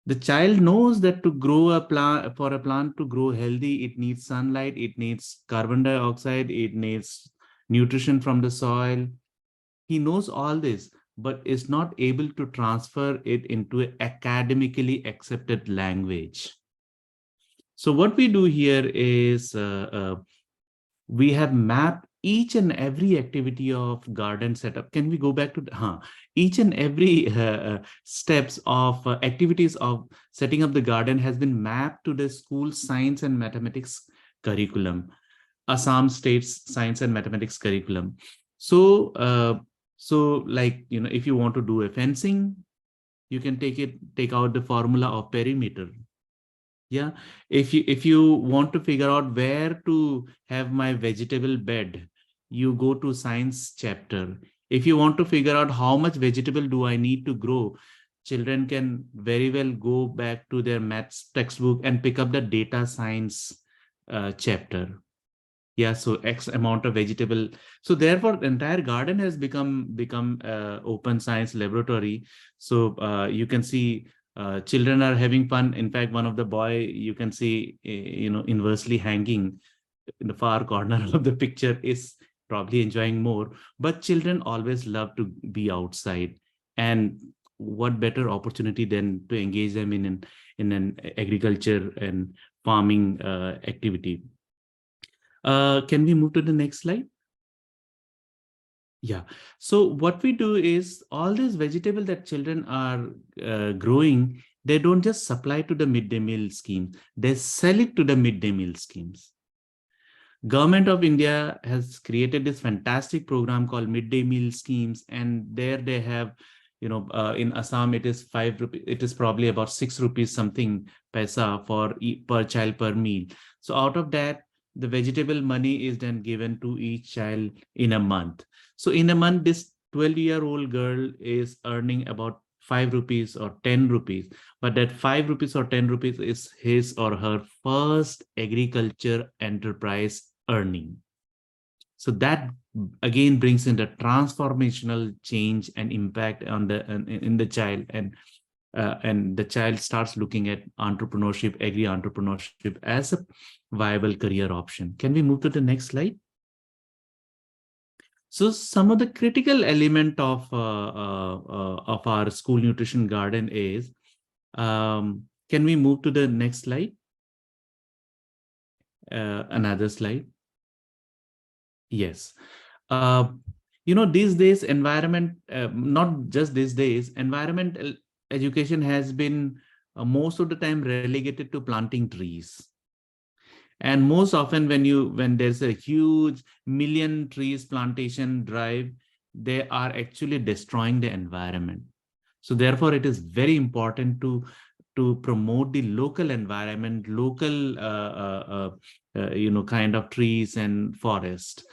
The child knows that to grow a plant, for a plant to grow healthy, it needs sunlight, it needs carbon dioxide, it needs nutrition from the soil. He knows all this, but is not able to transfer it into an academically accepted language. So what we do here is we have mapped each and every activity of garden setup. Can we go back to each and every steps of activities of setting up the garden has been mapped to the school science and mathematics curriculum, Assam State's science and mathematics curriculum. So, like, you know, if you want to do a fencing, you can take out the formula of perimeter. Yeah, if you want to figure out where to have my vegetable bed, you go to science chapter. If you want to figure out how much vegetable do I need to grow, children can very well go back to their maths textbook and pick up the data science chapter. Yeah, so X amount of vegetable. So therefore, the entire garden has become open science laboratory. So you can see children are having fun. In fact, one of the boy you can see, you know, inversely hanging in the far corner of the picture is probably enjoying more. But children always love to be outside, and what better opportunity than to engage them in an agriculture and farming activity. Can we move to the next slide? Yeah. So what we do is all these vegetables that children are growing, they don't just supply to the midday meal scheme, they sell it to the midday meal schemes. Government of India has created this fantastic program called midday meal schemes, and there they have, you know, in Assam it is 5 rupees, it is probably about 6 rupees something paisa for per child per meal. So out of that, the vegetable money is then given to each child in a month. So in a month, this 12-year-old girl is earning about 5 rupees or 10 rupees, but that 5 rupees or 10 rupees is his or her first agriculture enterprise earning. So that again brings in the transformational change and impact on in the child, and the child starts looking at entrepreneurship, agri-entrepreneurship as a viable career option. Can we move to the next slide? So some of the critical element of our school nutrition garden is, can we move to the next slide? Another slide. Yes. You know, these days environment, not just these days, environmental education has been most of the time relegated to planting trees. And most often when there's a huge million trees plantation drive, they are actually destroying the environment. So therefore, it is very important to promote the local environment, local you know, kind of trees and forest.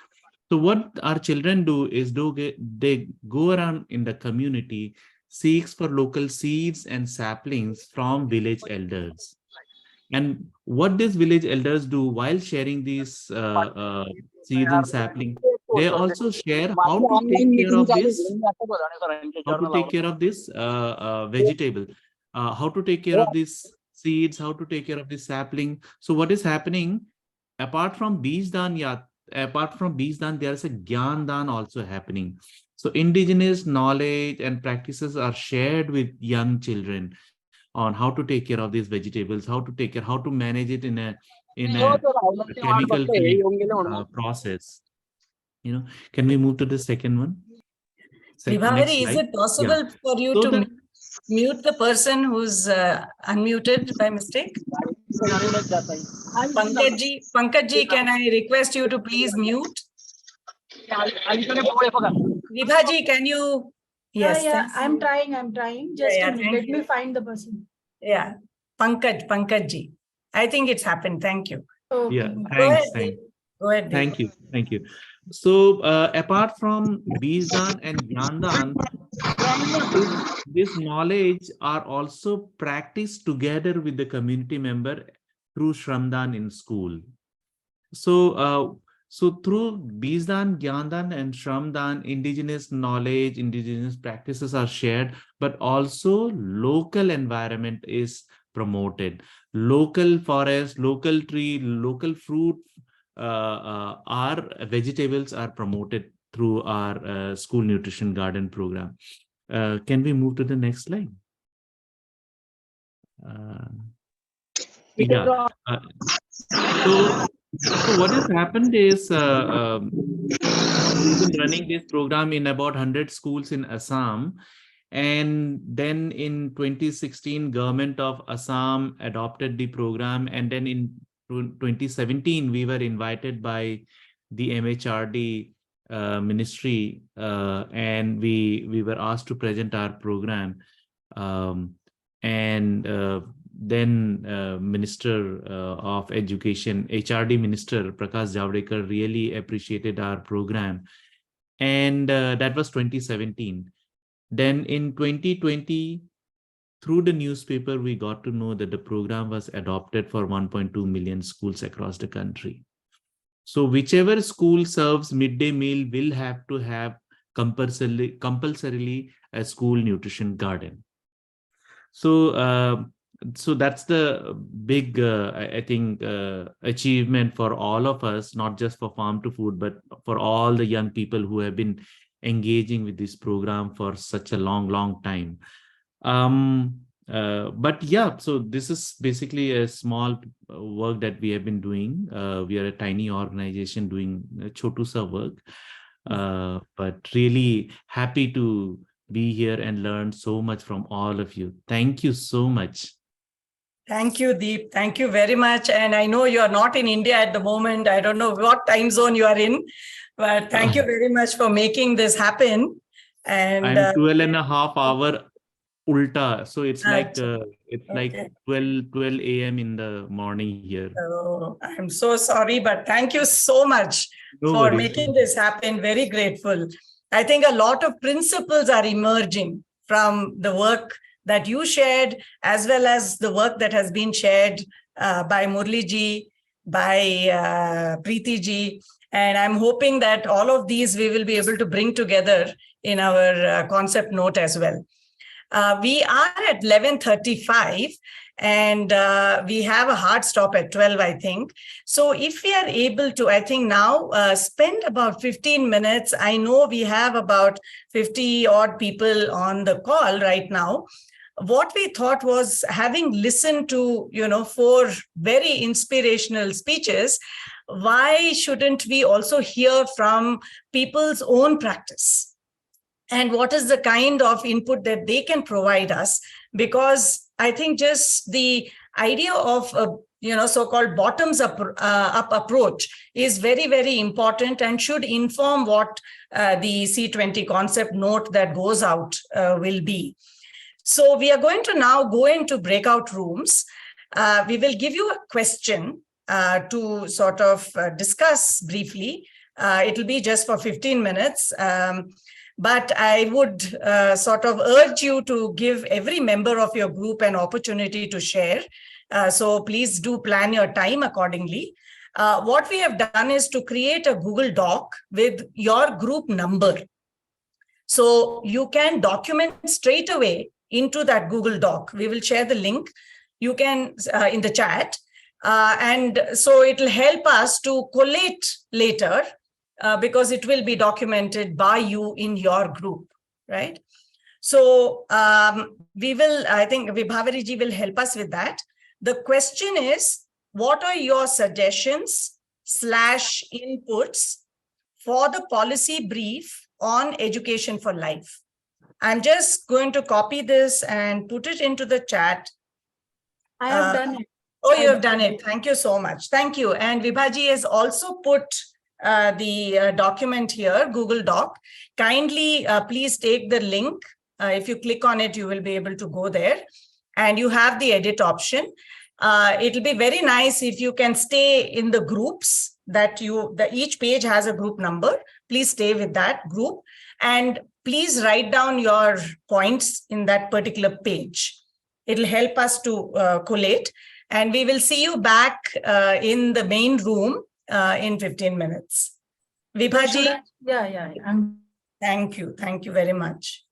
So what our children do is they go around in the community, seeks for local seeds and saplings from village elders. And what these village elders do while sharing these seeds and sapling, they also share how to take care of this, vegetable, how to take care of this seeds, how to take care of the sapling. So what is happening, apart from Bijdan, there is a Gyandan also happening. So indigenous knowledge and practices are shared with young children on how to take care of these vegetables, how to manage it in a chemical-free process. Can we move to the second one? Next Vibhavari, is slide. it possible for you So to mute the person who's unmuted by mistake? Pankajji, can I request you to please mute? Vibhaji, can you? Yes. Yeah, I'm trying. Just Yeah, a minute. Let me find the person. Yeah, Pankajji. I think it's happened. Thank you. Okay. yeah, Go thanks. ahead. Go ahead. Thank you. So apart from Bijdan and Gyandan, this knowledge are also practiced together with the community member through Shramdan in school. So through Bijdan, Gyandan, and Shramdan, indigenous knowledge, indigenous practices are shared, but also local environment is promoted. Local forest, local tree, local fruit, our vegetables are promoted through our school nutrition garden program. Can we move to the next slide? So what has happened is we've been running this program in about 100 schools in Assam. And then in 2016, government of Assam adopted the program. And then in 2017, we were invited by the MHRD ministry, and we were asked to present our program. Then Minister of Education, HRD Minister Prakash Javadekar really appreciated our program. And that was 2017. Then in 2020, through the newspaper, we got to know that the program was adopted for 1.2 million schools across the country. So whichever school serves midday meal will have to have compulsorily a school nutrition garden. So that's the big, I think, achievement for all of us, not just for Farm to Food, but for all the young people who have been engaging with this program for such a long time. But yeah, so this is basically a small work that we have been doing. We are a tiny organization doing chotu sa work, but really happy to be here and learn so much from all of you. Thank you so much. Thank you, Deep. Thank you very much. And I know you are not in India at the moment. I don't know what time zone you are in, but thank you very much for making this happen. And I'm 12 and a half hour ulta. So it's like 12 a.m. in the morning here. Oh, I'm so sorry, but thank you so much for making this happen. Very grateful. I think a lot of principles are emerging from the work that you shared, as well as the work that has been shared by Murli ji, by Preeti ji. And I'm hoping that all of these we will be able to bring together in our concept note as well. We are at 11:35 and we have a hard stop at 12, I think. So if we are able to, I think now spend about 15 minutes. I know we have about 50 odd people on the call right now. What we thought was, having listened to, 4 very inspirational speeches, why shouldn't we also hear from people's own practice? And what is the kind of input that they can provide us? Because I think just the idea of a so-called bottoms-up approach is very, very important and should inform what the C20 concept note that goes out will be. So we are going to now go into breakout rooms. We will give you a question to sort of discuss briefly. It will be just for 15 minutes. But I would sort of urge you to give every member of your group an opportunity to share. So please do plan your time accordingly. What we have done is to create a Google Doc with your group number. So you can document straight away into that Google Doc. We will share the link. you can in the chat. And so it'll help us to collate later because it will be documented by you in your group, right? So we will, I think Vibhavari ji will help us with that. The question is, what are your suggestions / inputs for the policy brief on education for life? I'm just going to copy this and put it into the chat. I have done it. Oh, you have done it. Thank you so much. Thank you. And Vibhaji has also put the document here, Google Doc. Kindly, please take the link. If you click on it, you will be able to go there. And you have the edit option. It'll be very nice if you can stay in the groups that each page has a group number. Please stay with that group. And please write down your points in that particular page. It'll help us to collate. And we will see you back in the main room in 15 minutes. Vibhaji. Yeah. Thank you. Thank you very much.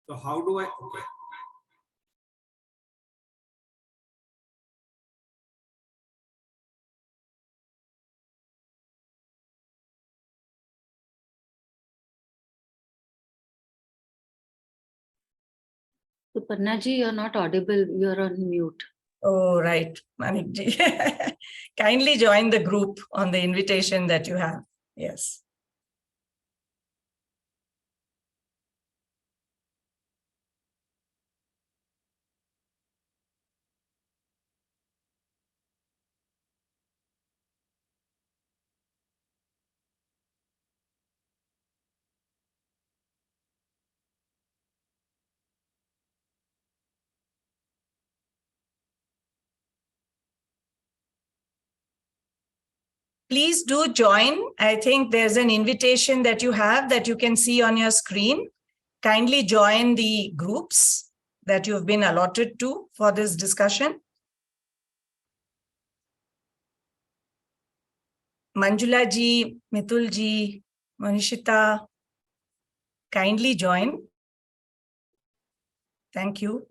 So how do I, okay. Suparna ji, you're not audible. You're on mute. Oh, right, Manik ji. Kindly join the group on the invitation that you have. Yes. Please do join. I think there's an invitation that you have that you can see on your screen. Kindly join the groups that you've been allotted to for this discussion. Manjula ji, Mithul ji, Manishita, kindly join. Thank you.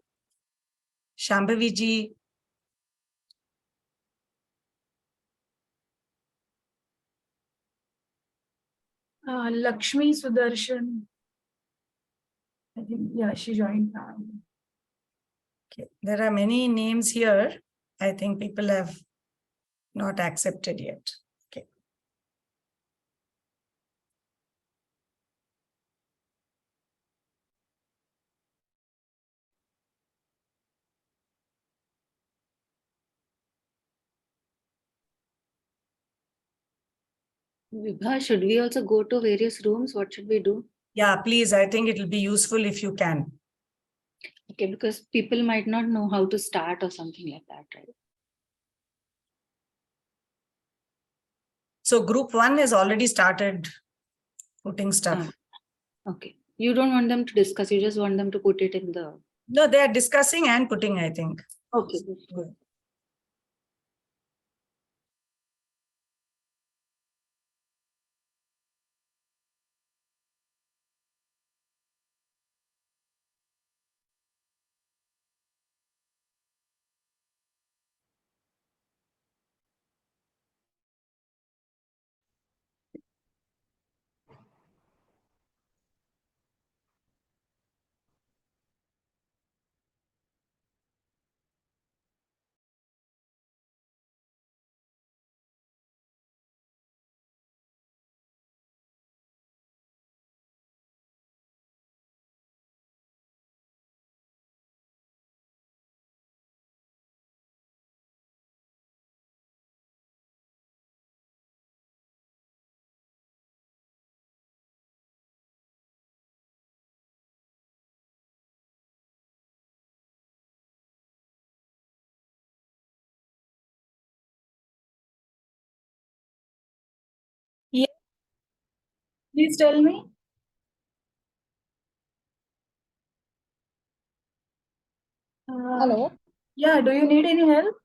Shambhavi ji. Lakshmi Sudarshan. I think, yeah, she joined now. Okay. There are many names here. I think people have not accepted yet. Okay. Vibha, should we also go to various rooms? What should we do? Yeah, please. I think it will be useful if you can. Okay, because people might not know how to start or something like that, right? So group 1 has already started putting stuff. Okay. You don't want them to discuss, you just want them to put it in the... No, they are discussing and putting, I think. Okay, good. Yeah. Please tell me. Hello. Yeah, do you need any help?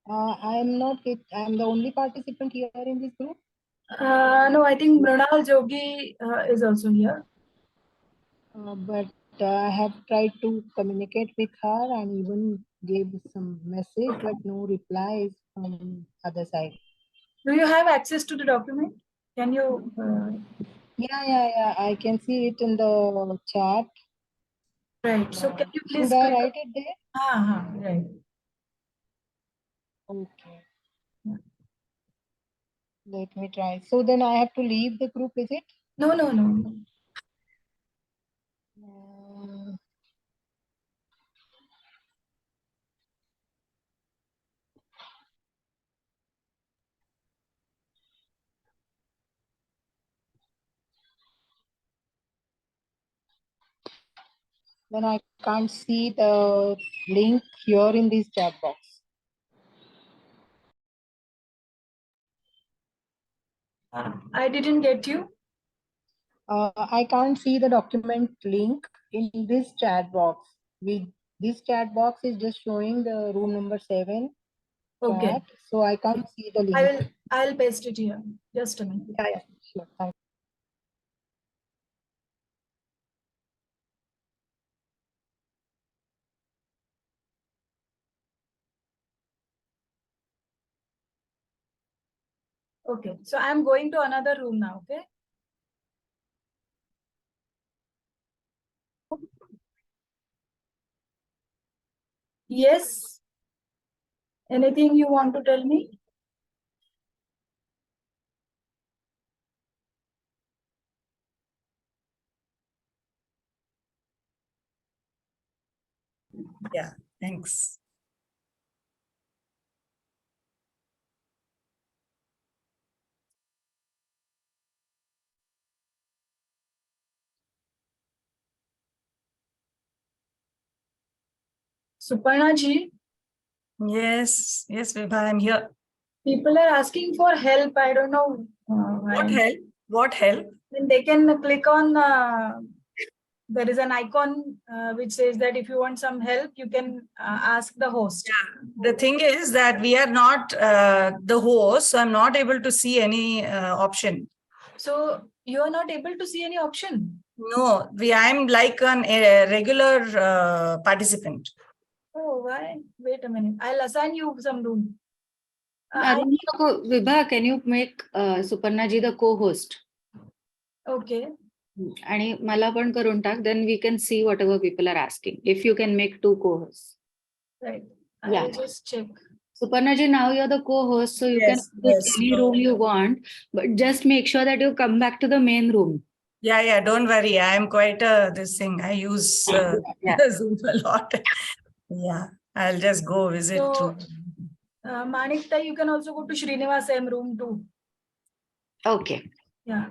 I am not. I'm the only participant here in this group. No, I think Mrunal Jogi is also here. But I have tried to communicate with her and even gave some message, but no replies from other side. Do you have access to the document? Can you? Yeah. I can see it in the chat. Right. So can you please? Should I write it there? Right. Okay. Let me try. So then I have to leave the group, is it? No. Then I can't see the link here in this chat box. I didn't get you. I can't see the document link in this chat box. This chat box is just showing the room number 7 Okay. chat, so I can't see the link. I'll paste it here. Just a minute. Yeah, sure. Thank Okay. So I'm going to another room now. Okay. Yes. Anything you want to tell me? Yeah, thanks. Suparna ji, Yes, Vibha, I'm here. people are asking for help. I don't know What why. help? What help? Then they can click on. There is an icon which says that if you want some help, you can ask the host. The thing is that we are not the host, so I'm not able to see any option. So you are not able to see any option. No, I'm like a regular participant. Oh, why? Wait a minute. I'll assign you some room. Vibha, can you make Suparna ji the co-host? Okay. आणि मला पण करून टाक, then we can see whatever people are asking. If you can make 2 co-hosts. Right. Yeah. I'll just check. Suparna ji, now you're the co-host, so you can put any room you want, but just make sure that you come back to the main room. Yeah, don't worry. I am quite this thing. I use Zoom a lot. Yeah, I'll just go visit. So, Manikta, you can also go to Srinivas M room too. Okay. Yeah.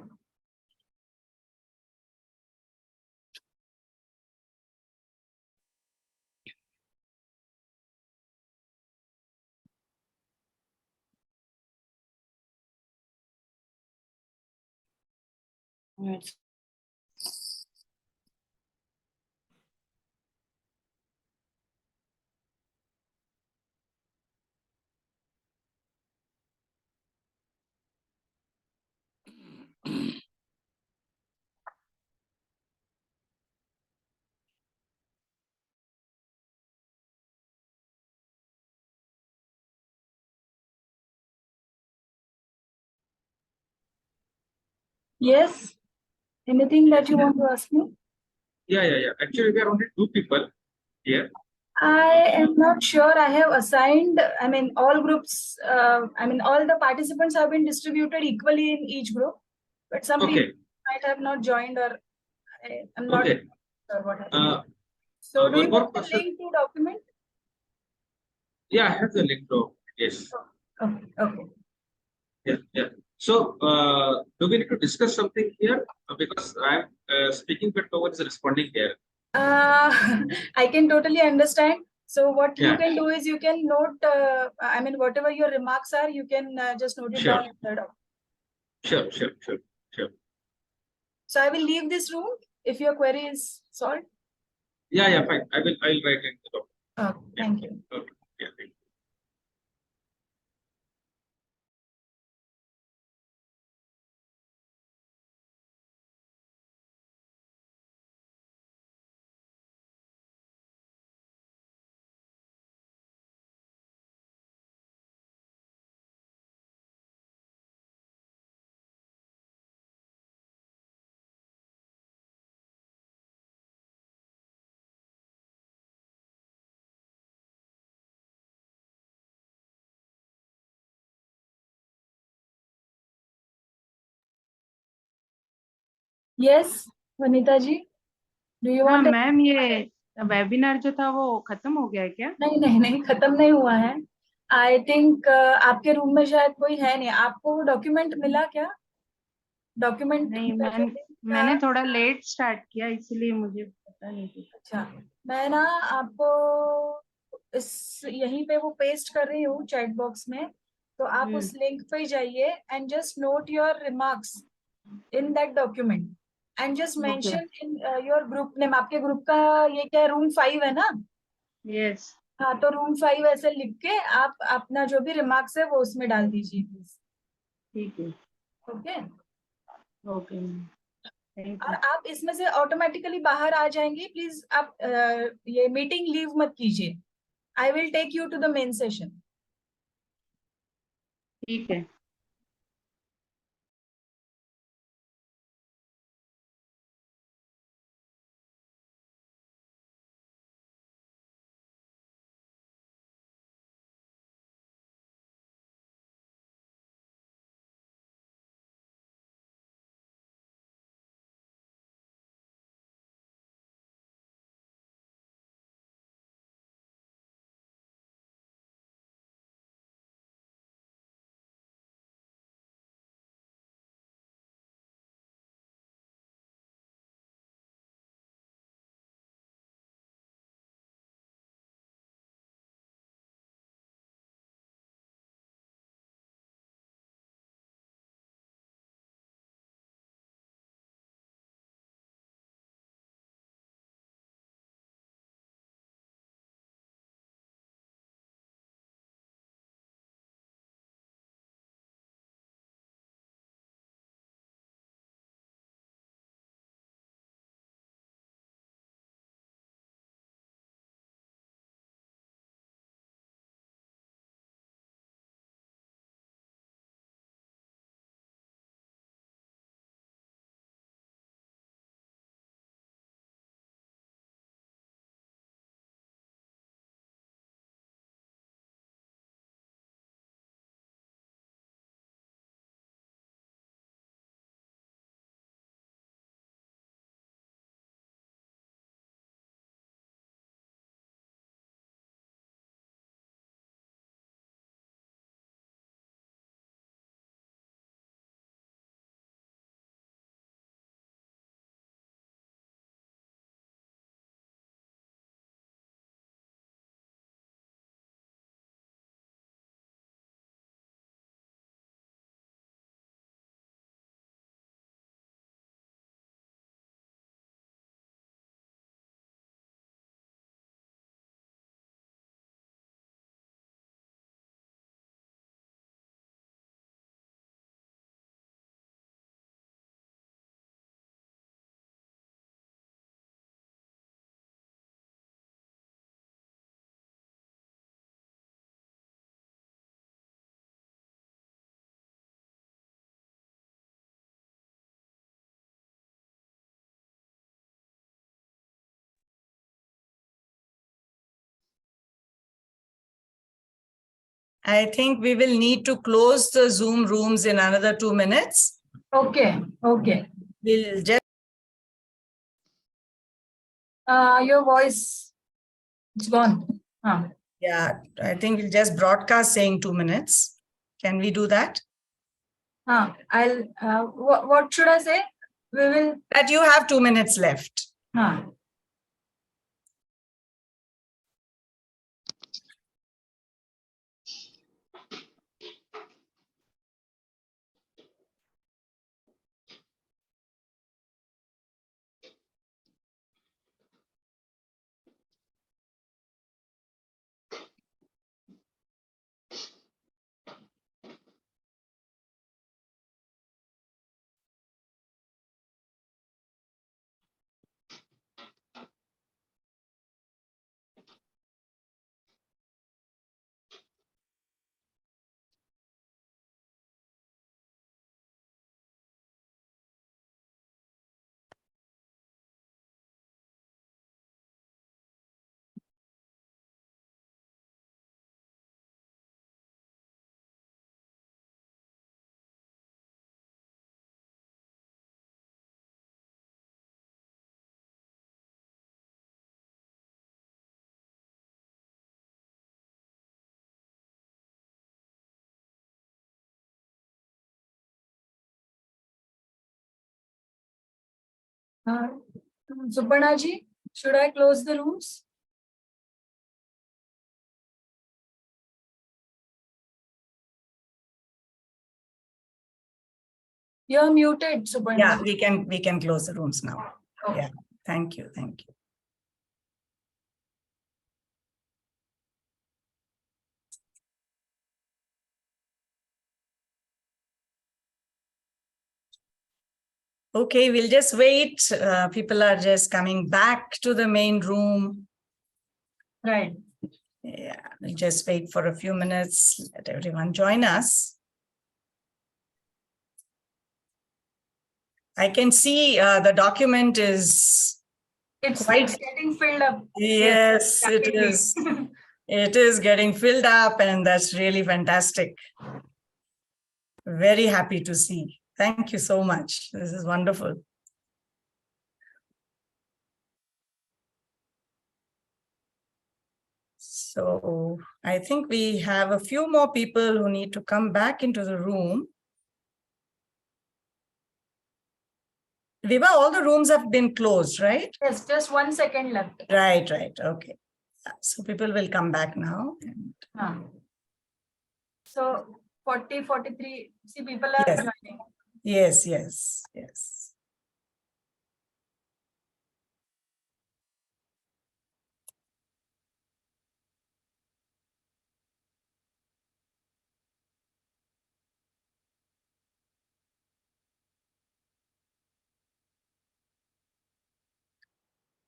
Right. Yes. Anything that you want to ask me? Yeah. Actually, there are only 2 people here. I am not sure. I have assigned, all groups, all the participants have been distributed equally in each group, but some people might have not joined or I'm not sure what happened. So do you want the link to document? Yeah, I have the link to yes. Okay. Yeah. So, do we need to discuss something here? Because I'm speaking, but no one is responding here. I can totally understand. So what you can do is you can note, whatever your remarks are, you can just note it down. Sure. So I will leave this room if your query is solved. Yeah, fine. I'll write in the document. Thank you. Okay. Yeah, thank you. Yes, Vanita ji, do you हाँ want? Ma'am, ये webinar जो था वो खत्म हो गया है क्या? नहीं नहीं नहीं, खत्म नहीं हुआ है। आई थिंक आपके रूम में शायद कोई है नहीं। आपको वो डॉक्यूमेंट मिला क्या? डॉक्यूमेंट नहीं, मैंने थोड़ा लेट स्टार्ट किया, इसीलिए मुझे पता नहीं था। अच्छा, मैं ना आपको इस यहीं पे वो पेस्ट कर रही हूँ चैट बॉक्स में, तो आप उस लिंक पे जाइए and just not your remarks in that document and just mention in your group name. आपके ग्रुप का ये क्या है, रूम 5 है ना? यस। हाँ, तो रूम 5 ऐसे लिख के आप अपना जो भी रिमार्क्स है वो उसमें डाल दीजिए प्लीज। ठीक है। ओके ओके मैम, थैंक और यू। आप इसमें से ऑटोमेटिकली बाहर आ जाएंगे। प्लीज आप ये मीटिंग लीव मत कीजिए। I will take you to the main session. ठीक है। I think we will need to close the Zoom rooms in another 2 minutes. Okay, okay. We'll just. Your voice, it's gone. Yeah, I think we'll just broadcast saying 2 minutes. Can we do that? I'll. What should I say? We will. That you have 2 minutes left. Suparnaji, should I close the rooms? You're muted, Suparnaji. Yeah, we can close the rooms now. Okay. Yeah, thank you, thank you. Okay, we'll just wait. People are just coming back to the main room. Right. Yeah, we'll just wait for a few minutes. Let everyone join us. I can see the document is It's quite getting filled up. Yes, it is. It is getting filled up, and that's really fantastic. Very happy to see. Thank you so much. This is wonderful. So I think we have a few more people who need to come back into the room. Viva, all the rooms have been closed, right? Yes, just 1 second left. Right, right. Okay. So people will come back now. So 40, 43, see, people are Yes. joining. Yes, yes, yes.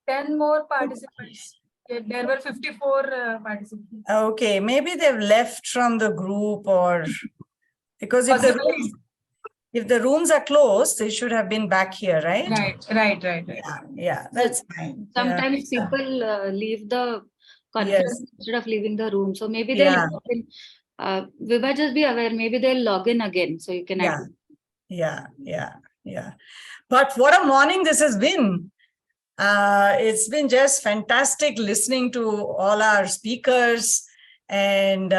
10 more participants. Yeah, there were 54 participants. Okay, maybe they've left from the group, or because if the rooms are closed, they should have been back here, right? Right. Yeah, that's fine. Sometimes people leave the conference instead of leaving the room. So maybe they'll log in. Viva, just be aware, maybe they'll log in again. So you can Yeah. But what a morning this has been. It's been just fantastic listening to all our speakers and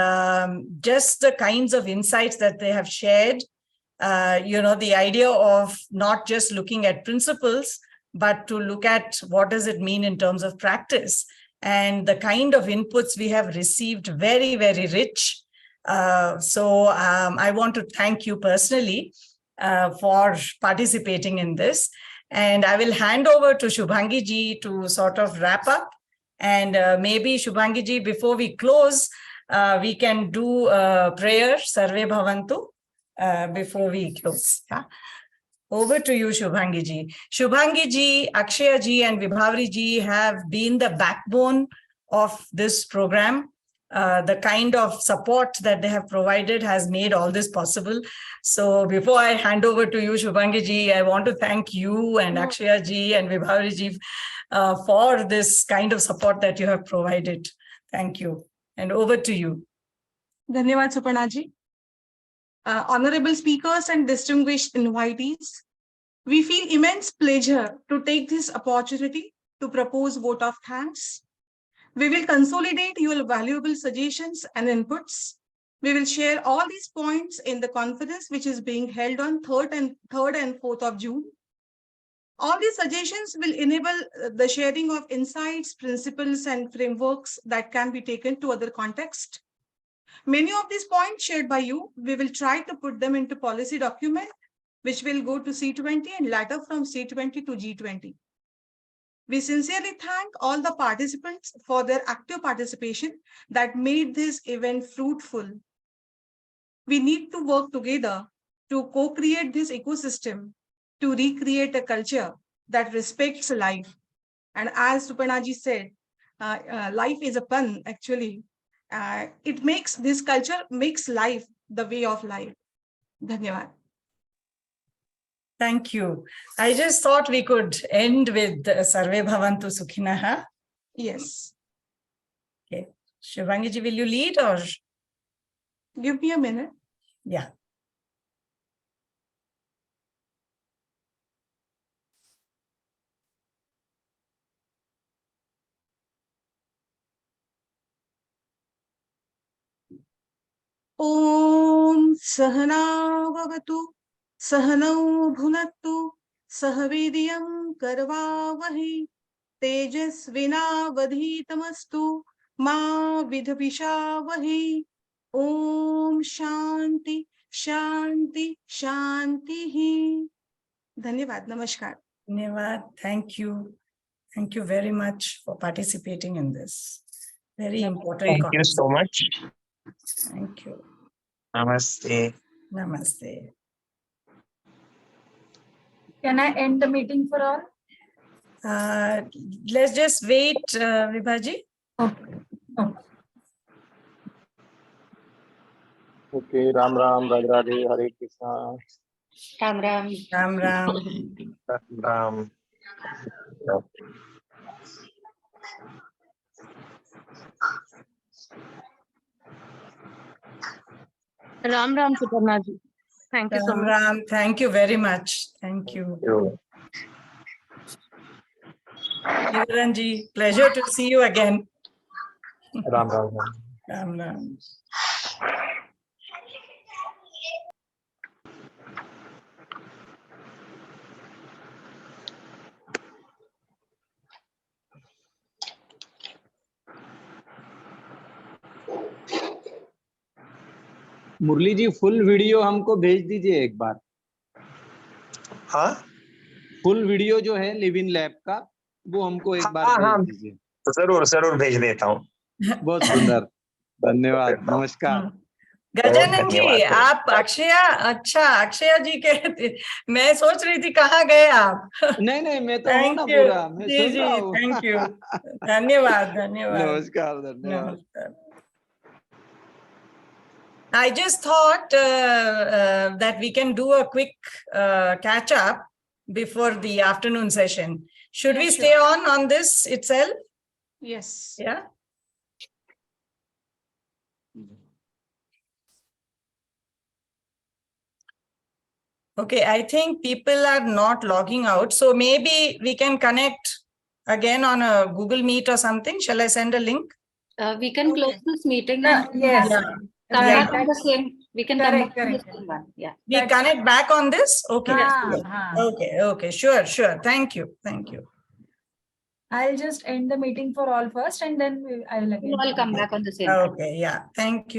just the kinds of insights that they have shared. The idea of not just looking at principles, but to look at what does it mean in terms of practice, and the kind of inputs we have received, very, very rich. So I want to thank you personally for participating in this. And I will hand over to Shubhangi ji to sort of wrap up. And maybe Shubhangi ji, before we close, we can do a prayer, Sarve Bhavantu, before we close. Yeah? Over to you, Shubhangi ji. Shubhangi ji, Akshaya ji, and Vibhavari ji have been the backbone of this program. The kind of support that they have provided has made all this possible. So before I hand over to you, Shubhangi ji, I want to thank you and Akshaya ji and Vibhavari ji for this kind of support that you have provided. Thank you. And over to you. Dhanyavad, Suparna ji. Honorable speakers and distinguished invitees, we feel immense pleasure to take this opportunity to propose vote of thanks. We will consolidate your valuable suggestions and inputs. We will share all these points in the conference which is being held on 3rd and 4th of June. All these suggestions will enable the sharing of insights, principles, and frameworks that can be taken to other contexts. Many of these points shared by you, we will try to put them into policy document, which will go to C20 and later from C20 to G20. We sincerely thank all the participants for their active participation that made this event fruitful. We need to work together to co-create this ecosystem, to recreate a culture that respects life. And as Suparnaji said, life is a pun, actually. It makes this culture makes life the way of life. Dhanyavad. Thank you. I just thought we could end with Sarve Bhavantu Sukhinaha. Yes. Okay. Shubhangi ji, will you lead or? Give me a minute. Yeah. Om Sahana Bhavatu Sahanau Bhunattu सहवीर्यं करवावहै तेजस्विनावधीतमस्तु मा विद्विषावहै ओम शांति शांति शांति। धन्यवाद, नमस्कार। Dhanyavad. Thank you. Thank you very much for participating in this very important Thank you conversation. so much. Thank you. Namaste. Namaste. Can I end the meeting for all? Let's just wait, Vibhaji. Okay. Okay, Ram Ram, Radhe Radhe, Hare Krishna. Ram Ram. Ram Ram. Ram Ram. Ram Ram Suparna ji. Thank you so Ram much. Ram. Thank you very much. Thank you. Shivaranji, pleasure to see you again. Ram Ram. Ram Ram. Murali ji full video हमको भेज दीजिए एक बार। हाँ, full video जो है live in lab का वो हमको एक बार भेज दीजिए। तो जरूर जरूर भेज देता हूँ। बहुत सुंदर, धन्यवाद, नमस्कार। गजानन जी, आप अक्षया, अच्छा अक्षया जी के मैं सोच रही थी कहाँ गए आप। नहीं नहीं, मैं तो हूँ ना Thank you. पूरा, मैं जी सुन जी, रहा हूँ। थैंक यू, धन्यवाद धन्यवाद। नमस्कार, धन्यवाद। नमस्कार। I just thought that we can do a quick catch up before the afternoon session. Should we stay on this itself? Yes. Yeah. Okay, I think people are not logging out, so maybe we can connect again on a Google Meet or something. Shall I send a link? We can close this meeting and Yes. come Yeah. back on the same. We can come back on the same one. Yeah. We connect back on this? Okay. Yes. Okay, okay, sure, sure. Thank you, thank you. I'll just end the meeting for all first, and then I'll again. We'll all come back on the same. Okay, yeah, thank you.